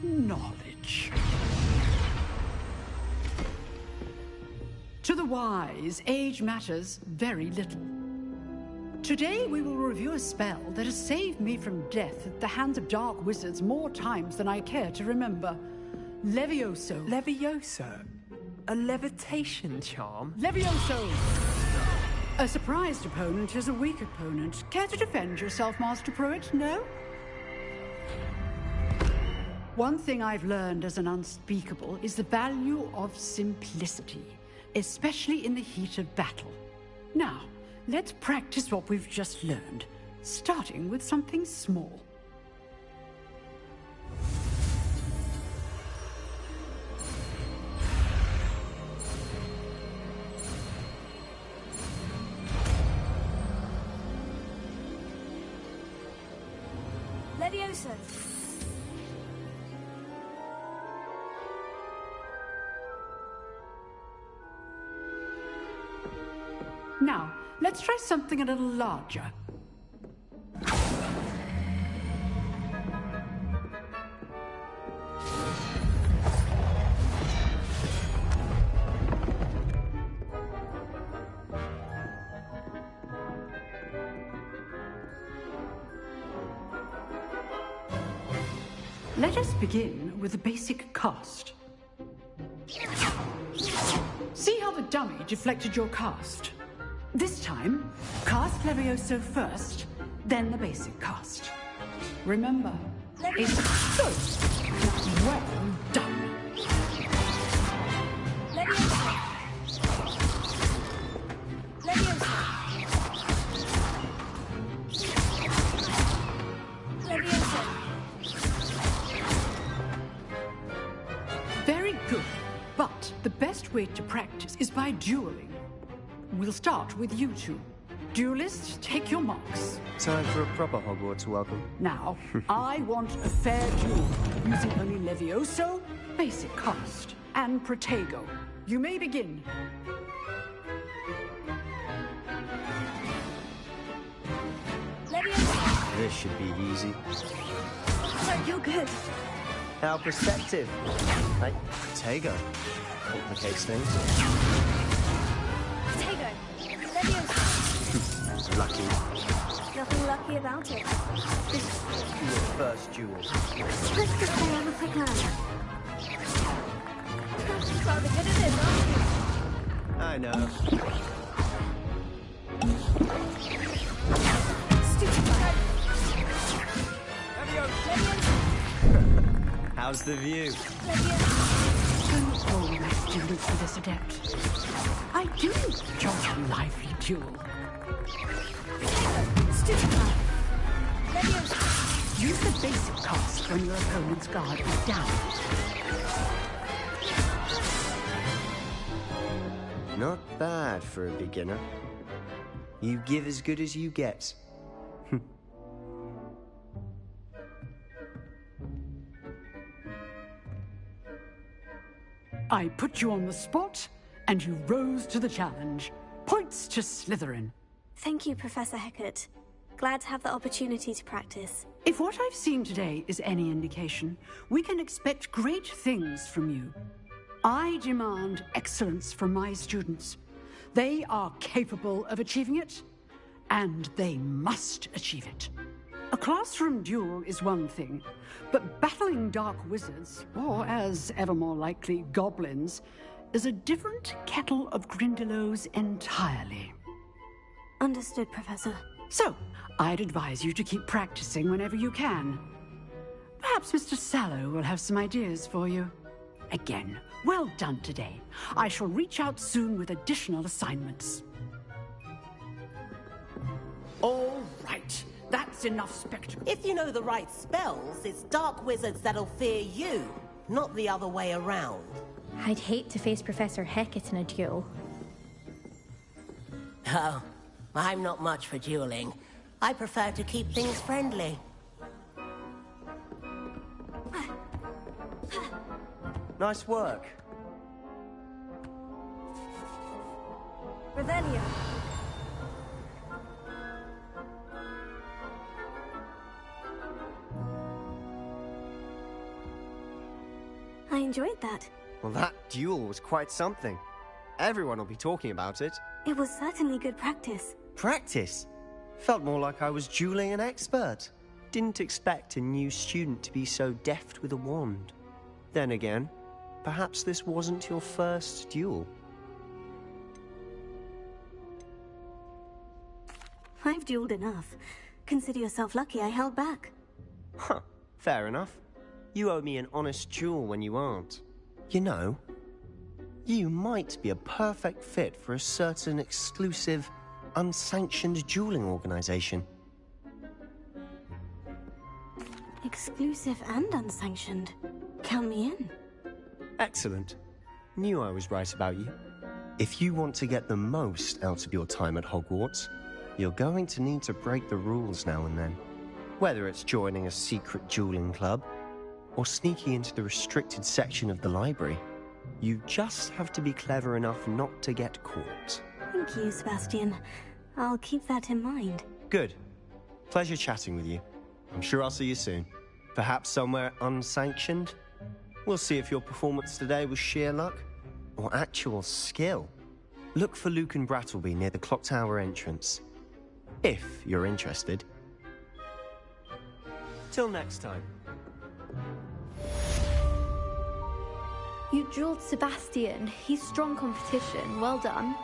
Knowledge. To the wise, age matters very little. Today we will review a spell that has saved me from death at the hands of dark wizards more times than I care to remember. Levioso. Levioso? A levitation charm? Levioso! A surprised opponent is a weak opponent. Care to defend yourself, Master Pruitt? No? One thing I've learned as an unspeakable is the value of simplicity, especially in the heat of battle. Now, let's practice what we've just learned, starting with something small. Levioso. Now, let's try something a little larger. Let us begin with the basic cast. See how the dummy deflected your cast? This time, cast Levioso first, then the basic cast. Remember, it's good. Well done. Levioso. Levioso. Levioso. Very good, but the best way to practice is by dueling. We'll start with you two. Duelists, take your marks. Time for a proper Hogwarts welcome. Now, I want a fair duel, using only Levioso, basic cast, and Protego. You may begin. Levioso. This should be easy. So you're good. How perceptive. Like, Protego. Complicates things. Protego. Levioso. Lucky. Nothing lucky about it. This will be your first duel. Let's just stay on the quick land. You're rather good at this, aren't you? I know. Stupid. How's the view? Don't hold my students for this adept. I do enjoy a lively duel. Stupid. Use the basic cast when your opponent's guard is down. Not bad for a beginner. You give as good as you get. I put you on the spot, and you rose to the challenge. Points to Slytherin. Thank you, Professor Hecat. Glad to have the opportunity to practice. If what I've seen today is any indication, we can expect great things from you. I demand excellence from my students. They are capable of achieving it, and they must achieve it. A classroom duel is one thing, but battling dark wizards, or as ever more likely, goblins, is a different kettle of Grindylows entirely. Understood, Professor. So, I'd advise you to keep practicing whenever you can. Perhaps Mr. Sallow will have some ideas for you. Again, well done today. I shall reach out soon with additional assignments. All right. That's enough spectacle. If you know the right spells, it's dark wizards that'll fear you, not the other way around. I'd hate to face Professor Hecat in a duel. Oh, I'm not much for dueling. I prefer to keep things friendly. Nice work. Revelio. I enjoyed that. Well, that duel was quite something. Everyone will be talking about it. It was certainly good practice. Practice? Felt more like I was dueling an expert. Didn't expect a new student to be so deft with a wand. Then again, perhaps this wasn't your first duel. I've dueled enough. Consider yourself lucky I held back. Huh, fair enough. You owe me an honest duel when you aren't. You know, you might be a perfect fit for a certain exclusive, unsanctioned dueling organization. Exclusive and unsanctioned. Count me in. Excellent. Knew I was right about you. If you want to get the most out of your time at Hogwarts, you're going to need to break the rules now and then. Whether it's joining a secret dueling club, or sneaking into the restricted section of the library, you just have to be clever enough not to get caught. Thank you, Sebastian. I'll keep that in mind. Good. Pleasure chatting with you. I'm sure I'll see you soon. Perhaps somewhere unsanctioned? We'll see if your performance today was sheer luck or actual skill. Look for Luke and Brattleby near the Clock Tower entrance. If you're interested. Till next time. You dueled Sebastian. He's strong competition. Well done.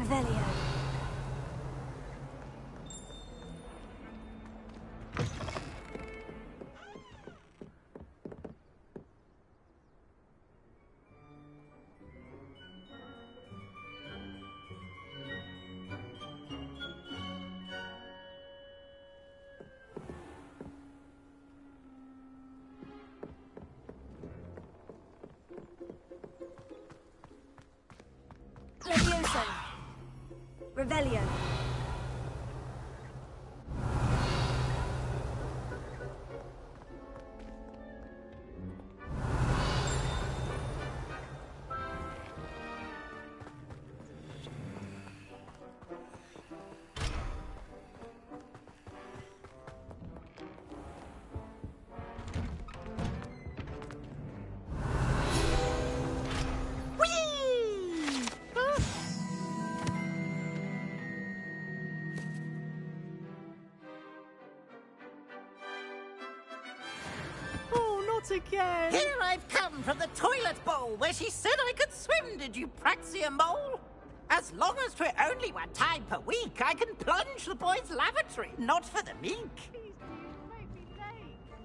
Revelio. Levioso. Revelio. Again. Here I've come from the toilet bowl where she said I could swim, did you praxia mole? As long as 'twere only one time per week, I can plunge the boy's lavatory, not for the meek.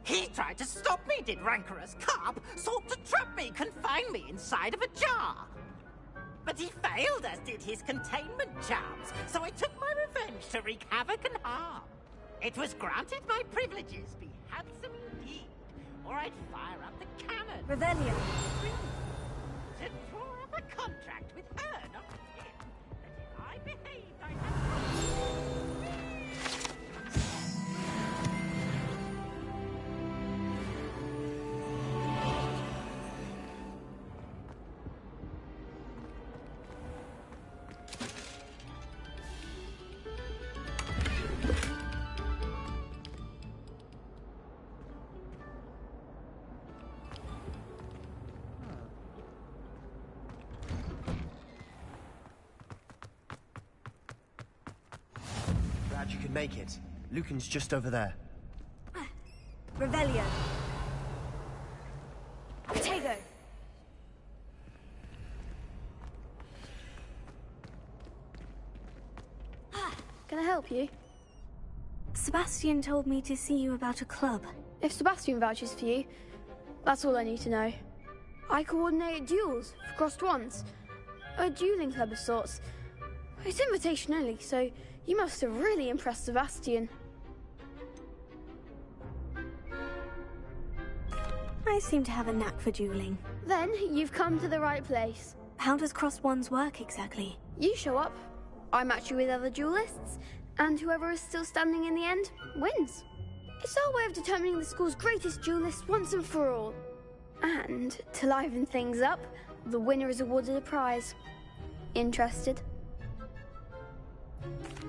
He tried to stop me, did rancorous carp, sought to trap me, confine me inside of a jar. But he failed, as did his containment charms, so I took my revenge to wreak havoc and harm. It was granted my privileges be handsome indeed, or I'd fire up the cannon. Revelio. To draw up a contract with her, not with him, that if I behaved, I'd have... You can make it. Lucan's just over there. Revelio. Tego. Can I help you? Sebastian told me to see you about a club. If Sebastian vouches for you, that's all I need to know. I coordinate duels for crossed wands. A dueling club of sorts. It's invitation only, so you must have really impressed Sebastian. I seem to have a knack for dueling. Then you've come to the right place. How does crossed wands work exactly? You show up, I match you with other duelists, and whoever is still standing in the end wins. It's our way of determining the school's greatest duelist once and for all. And to liven things up, the winner is awarded a prize. Interested?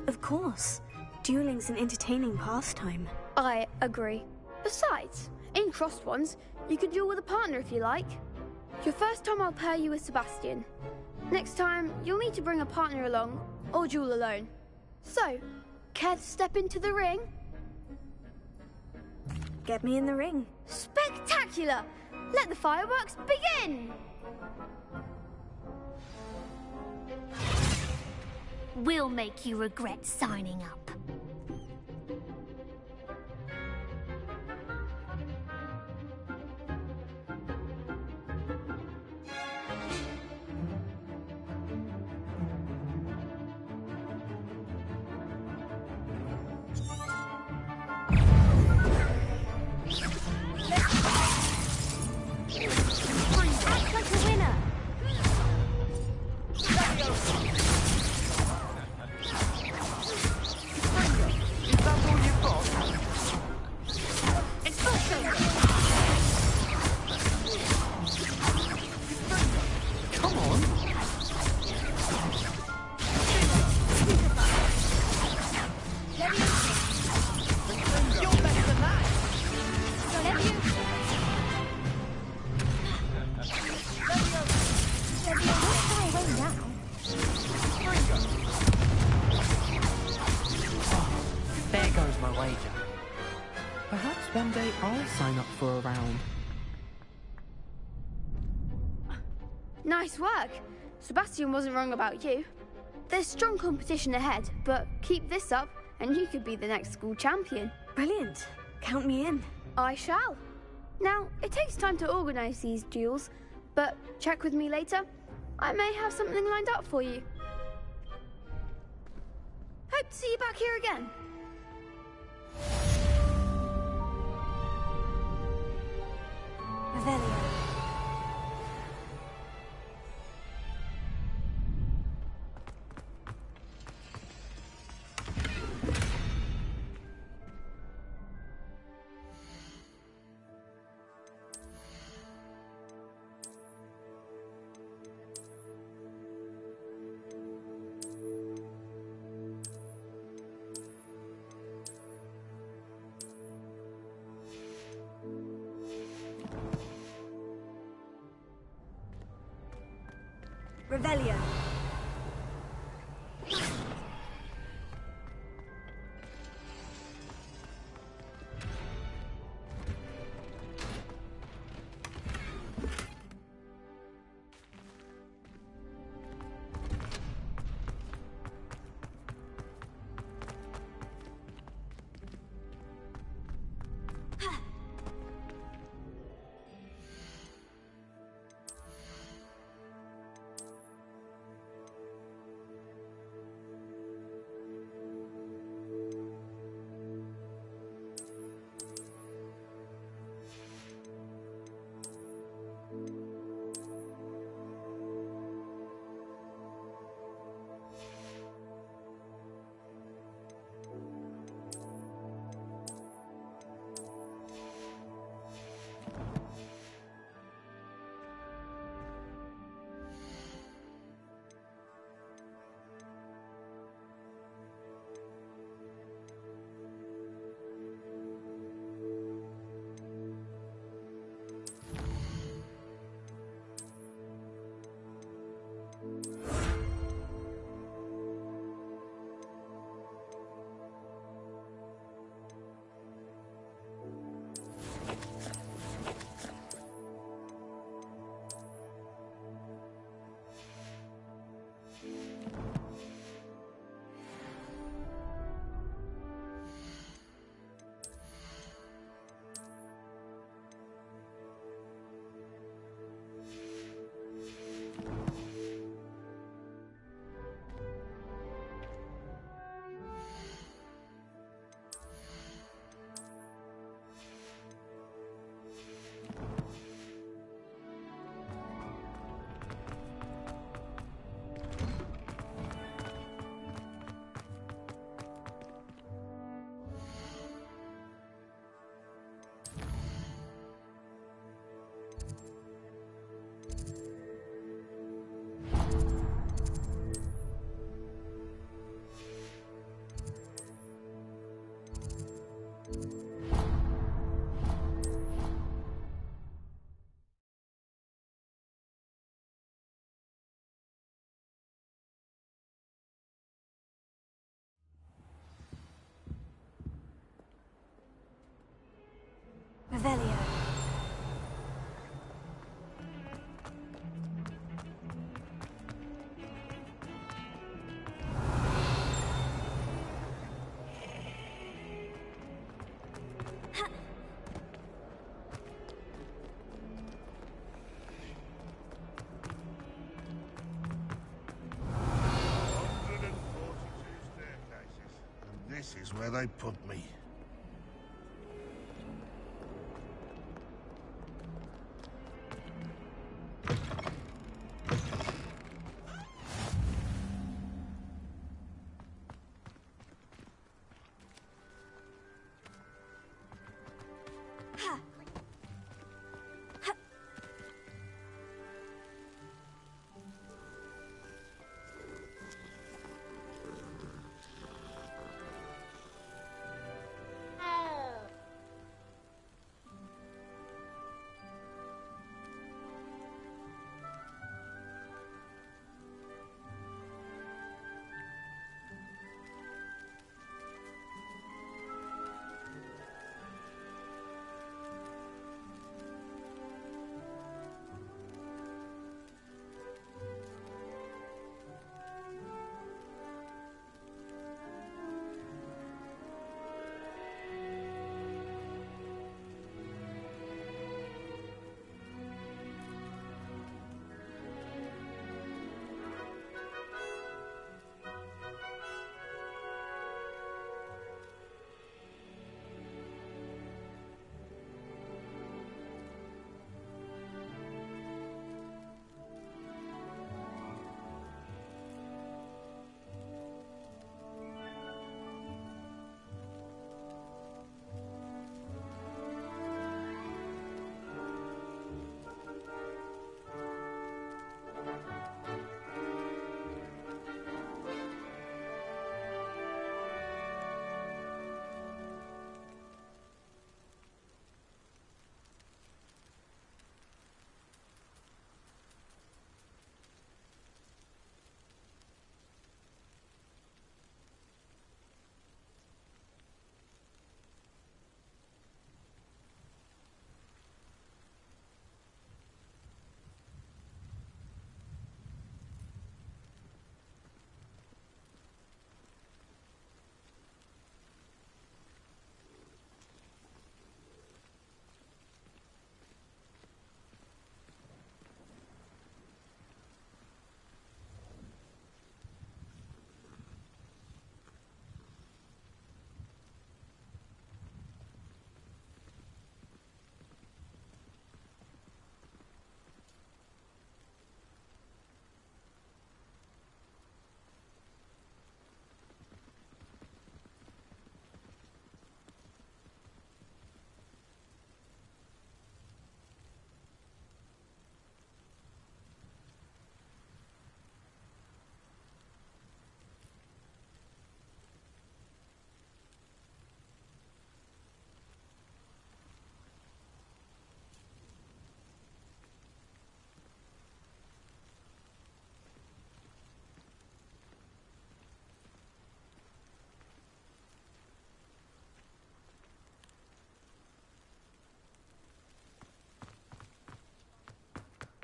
Of course. Dueling's an entertaining pastime. I agree. Besides, in crossed ones, you can duel with a partner if you like. Your first time I'll pair you with Sebastian. Next time, you'll need to bring a partner along, or duel alone. So, care to step into the ring? Get me in the ring. Spectacular! Let the fireworks begin! We'll make you regret signing up. Act like a winner! There goes my wager. Perhaps one day I'll sign up for a round. Nice work. Sebastian wasn't wrong about you. There's strong competition ahead, but keep this up and you could be the next school champion. Brilliant. Count me in. I shall. Now, it takes time to organise these duels, but check with me later. I may have something lined up for you. Hope to see you back here again. Revelio. Revelio. Revelio. This is where they put me.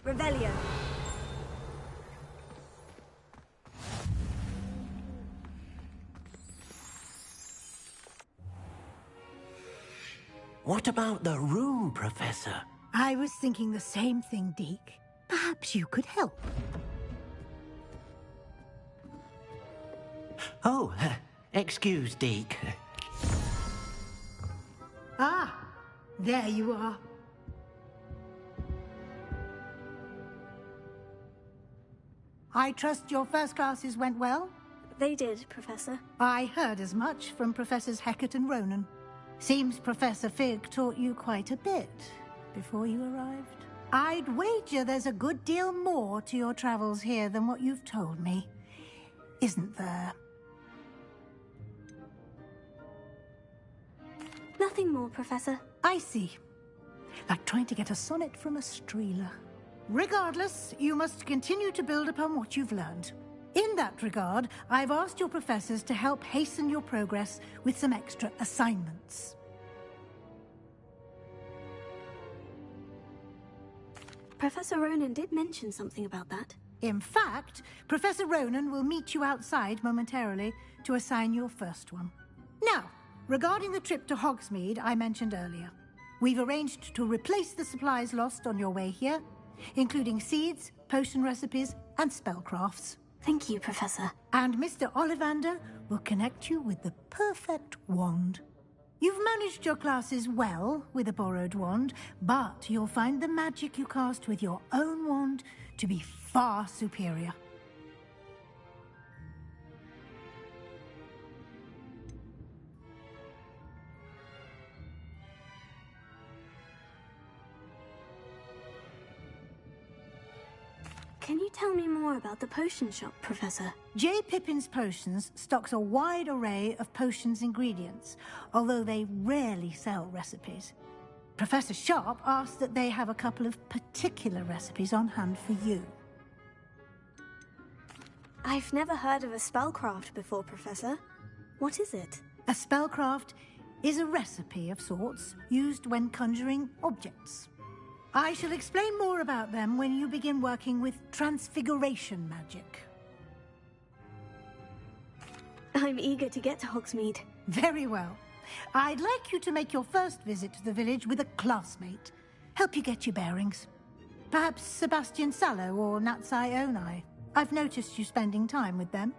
Revelio. What about the room, Professor? I was thinking the same thing, Deke. Perhaps you could help. Oh, excuse, Deke. Ah, there you are. I trust your first classes went well? They did, Professor. I heard as much from Professors Hecat and Ronan. Seems Professor Fig taught you quite a bit before you arrived. I'd wager there's a good deal more to your travels here than what you've told me. Isn't there? Nothing more, Professor. I see. Like trying to get a sonnet from a streeler. Regardless, you must continue to build upon what you've learned. In that regard, I've asked your professors to help hasten your progress with some extra assignments. Professor Ronan did mention something about that. In fact, Professor Ronan will meet you outside momentarily to assign your first one. Now, regarding the trip to Hogsmeade I mentioned earlier, we've arranged to replace the supplies lost on your way here, including seeds, potion recipes, and spellcrafts. Thank you, Professor. And Mr. Ollivander will connect you with the perfect wand. You've managed your classes well with a borrowed wand, but you'll find the magic you cast with your own wand to be far superior. Can you tell me more about the potion shop, Professor? J. Pippin's Potions stocks a wide array of potions ingredients, although they rarely sell recipes. Professor Sharp asked that they have a couple of particular recipes on hand for you. I've never heard of a spellcraft before, Professor. What is it? A spellcraft is a recipe of sorts used when conjuring objects. I shall explain more about them when you begin working with transfiguration magic. I'm eager to get to Hogsmeade. Very well. I'd like you to make your first visit to the village with a classmate. Help you get your bearings. Perhaps Sebastian Sallow or Natsai Onai. I've noticed you spending time with them.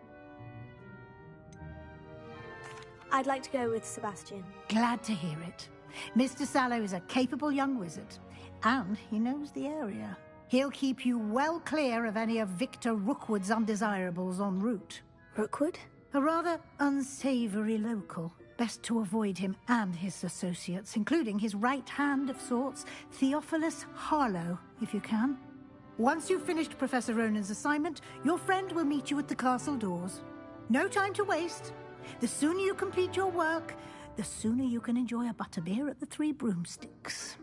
I'd like to go with Sebastian. Glad to hear it. Mr. Sallow is a capable young wizard, and he knows the area. He'll keep you well clear of any of Victor Rookwood's undesirables en route. Rookwood? A rather unsavory local. Best to avoid him and his associates, including his right hand of sorts, Theophilus Harlow, if you can. Once you've finished Professor Ronan's assignment, your friend will meet you at the castle doors. No time to waste. The sooner you complete your work, the sooner you can enjoy a butterbeer at the Three Broomsticks.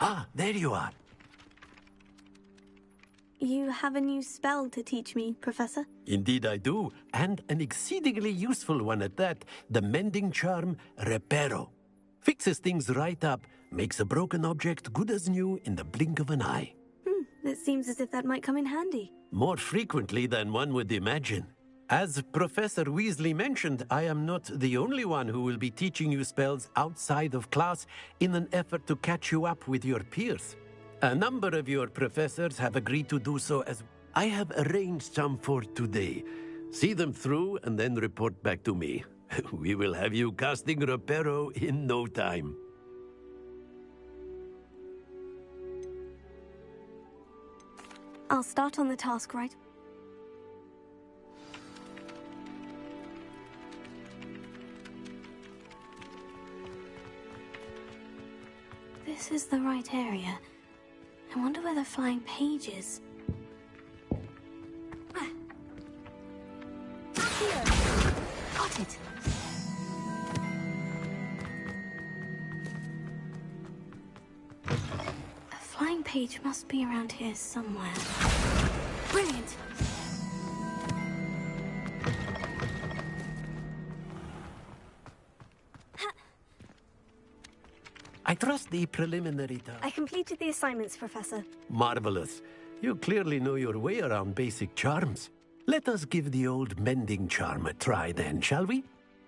Ah, there you are. You have a new spell to teach me, Professor? Indeed I do, and an exceedingly useful one at that. The mending charm, Reparo. Fixes things right up, makes a broken object good as new in the blink of an eye. It seems as if that might come in handy. More frequently than one would imagine. As Professor Weasley mentioned, I am not the only one who will be teaching you spells outside of class in an effort to catch you up with your peers. A number of your professors have agreed to do so as I have arranged some for today. See them through and then report back to me. We will have you casting Reparo in no time. I'll start on the task right. This this is the right area. I wonder where the flying page is. Here. Got it. A flying page must be around here somewhere. Brilliant. I trust the preliminary task. I completed the assignments, Professor. Marvelous. You clearly know your way around basic charms. Let us give the old mending charm a try then, shall we?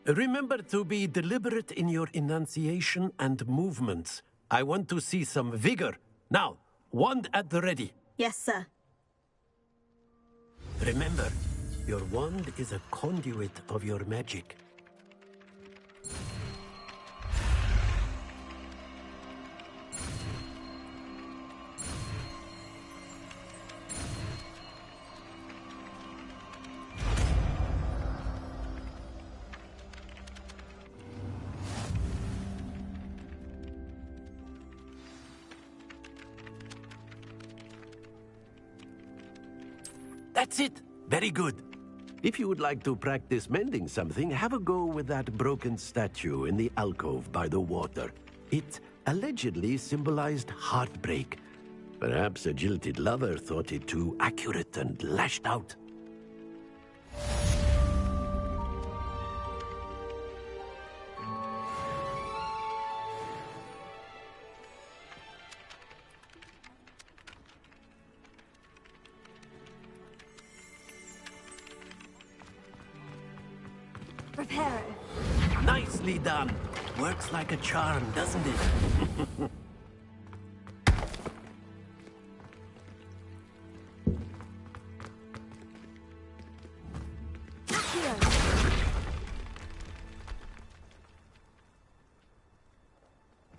Remember to be deliberate in your enunciation and movements. I want to see some vigor. Now, wand at the ready. Yes, sir. Remember, your wand is a conduit of your magic. That's it. Very good. If you would like to practice mending something, have a go with that broken statue in the alcove by the water. It allegedly symbolized heartbreak. Perhaps a jilted lover thought it too accurate and lashed out. Prepare. Nicely done. Works like a charm, doesn't it?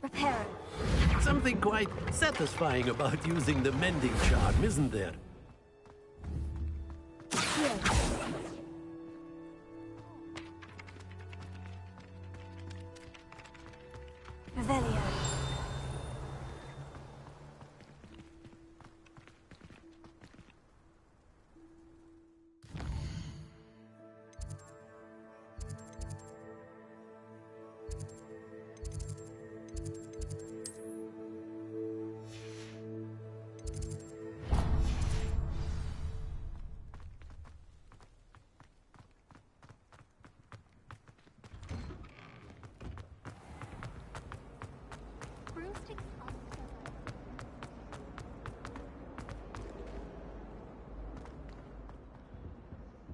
Prepare. Something quite satisfying about using the mending charm, isn't there? Revelio.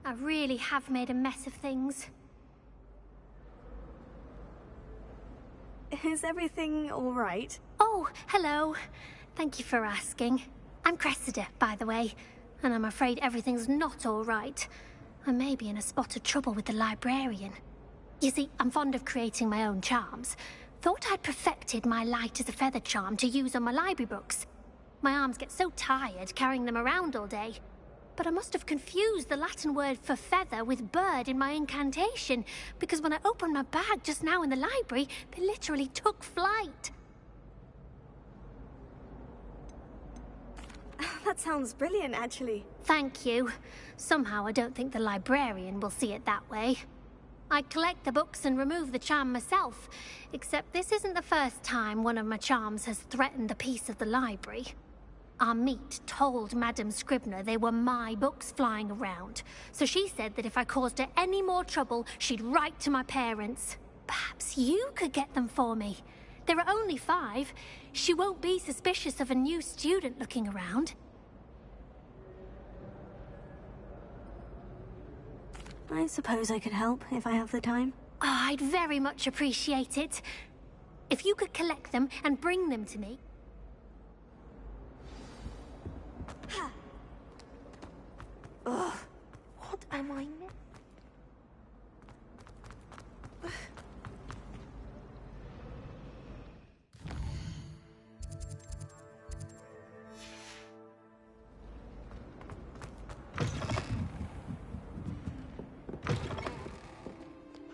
I really have made a mess of things. Is everything all right? Oh, hello. Thank you for asking. I'm Cressida, by the way, and I'm afraid everything's not all right. I may be in a spot of trouble with the librarian. You see, I'm fond of creating my own charms. Thought I'd perfected my light as a feather charm to use on my library books. My arms get so tired carrying them around all day. But I must have confused the Latin word for feather with bird in my incantation, because when I opened my bag just now in the library, they literally took flight. That sounds brilliant, actually. Thank you. Somehow I don't think the librarian will see it that way. I collect the books and remove the charm myself, except this isn't the first time one of my charms has threatened the peace of the library. Our meet told Madame Scribner they were my books flying around, so she said that if I caused her any more trouble, she'd write to my parents. Perhaps you could get them for me. There are only 5. She won't be suspicious of a new student looking around. I suppose I could help if I have the time. Oh, I'd very much appreciate it. If you could collect them and bring them to me. Ugh, what am I missing?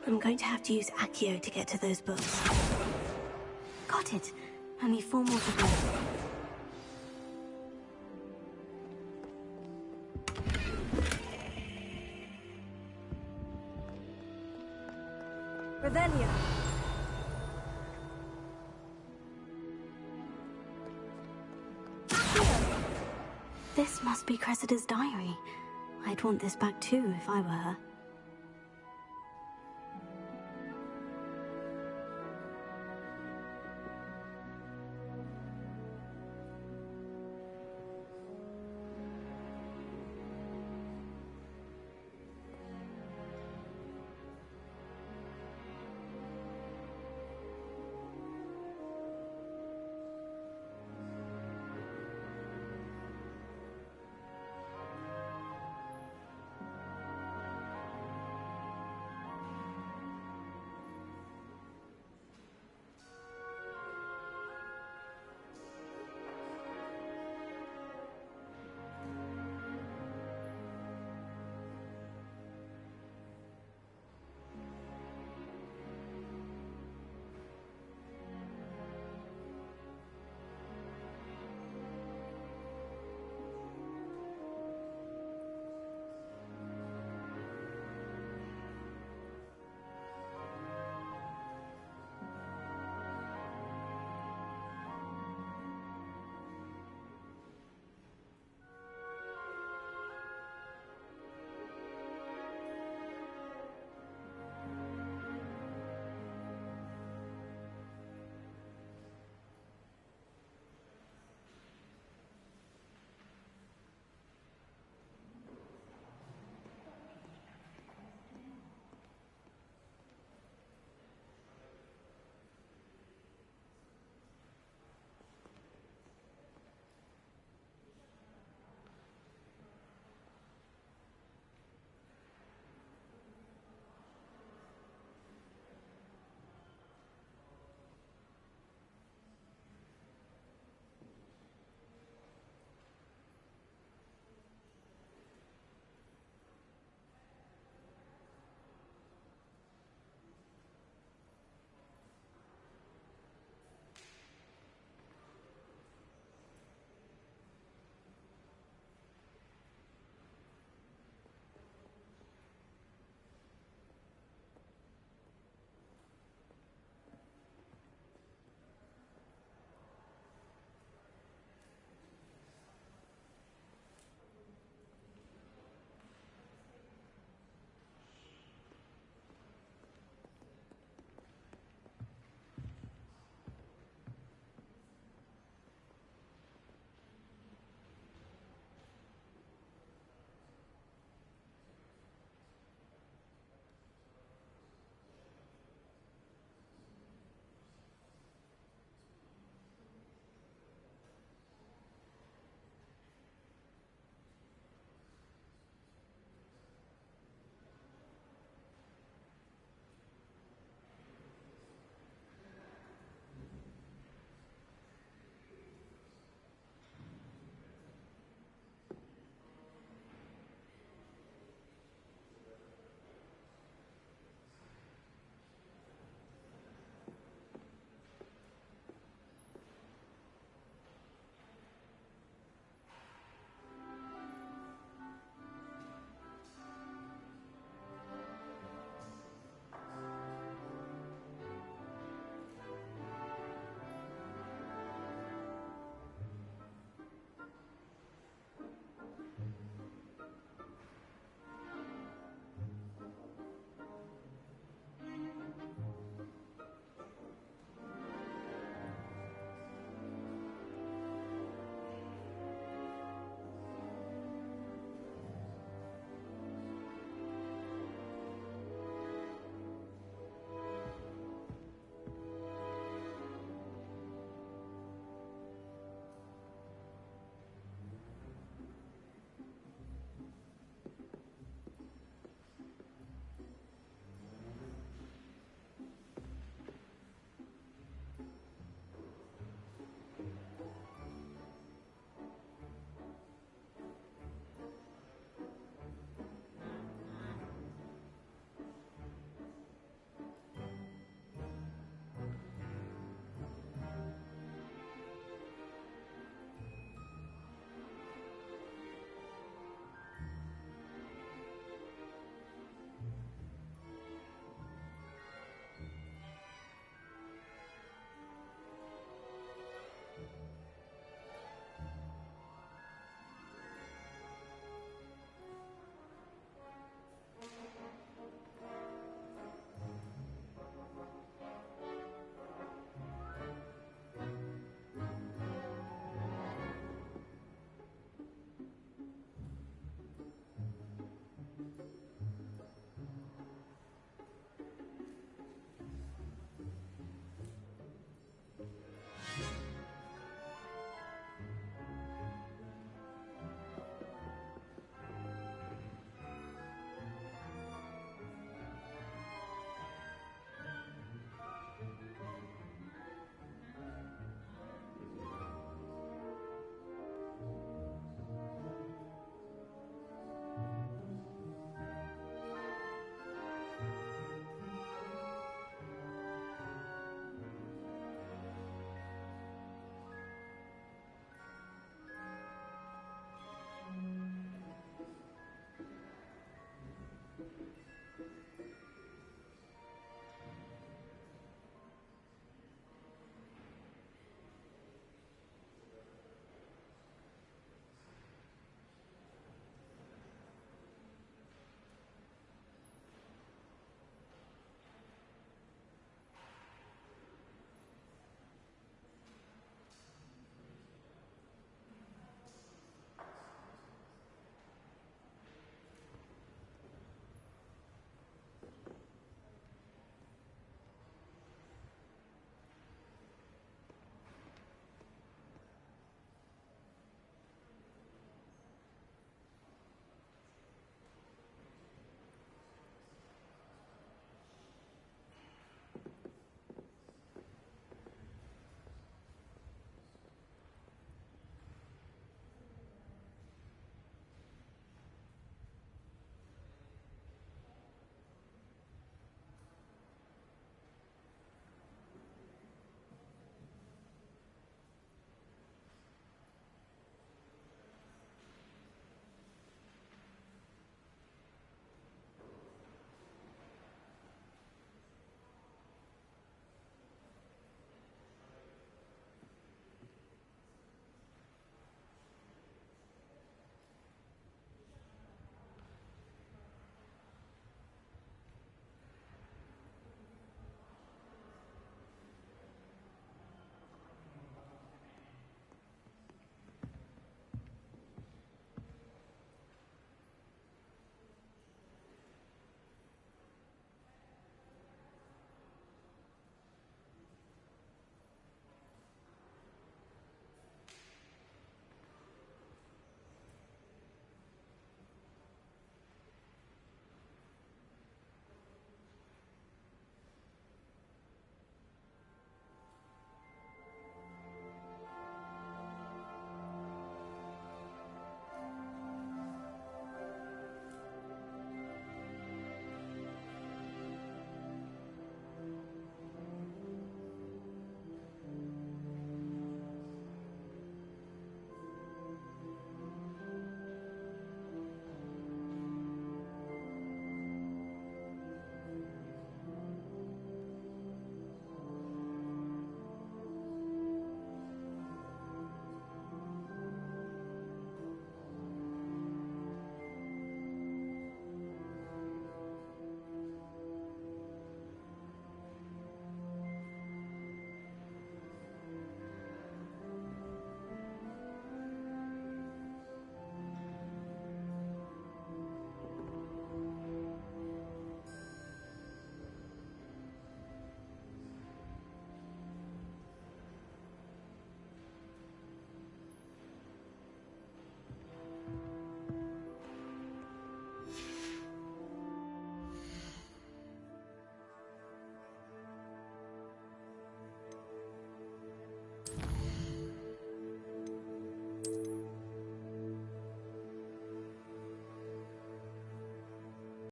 I'm going to have to use Accio to get to those books. Got it. Only 4 more to go. Revelio. This must be Cressida's diary. I'd want this back too if I were her.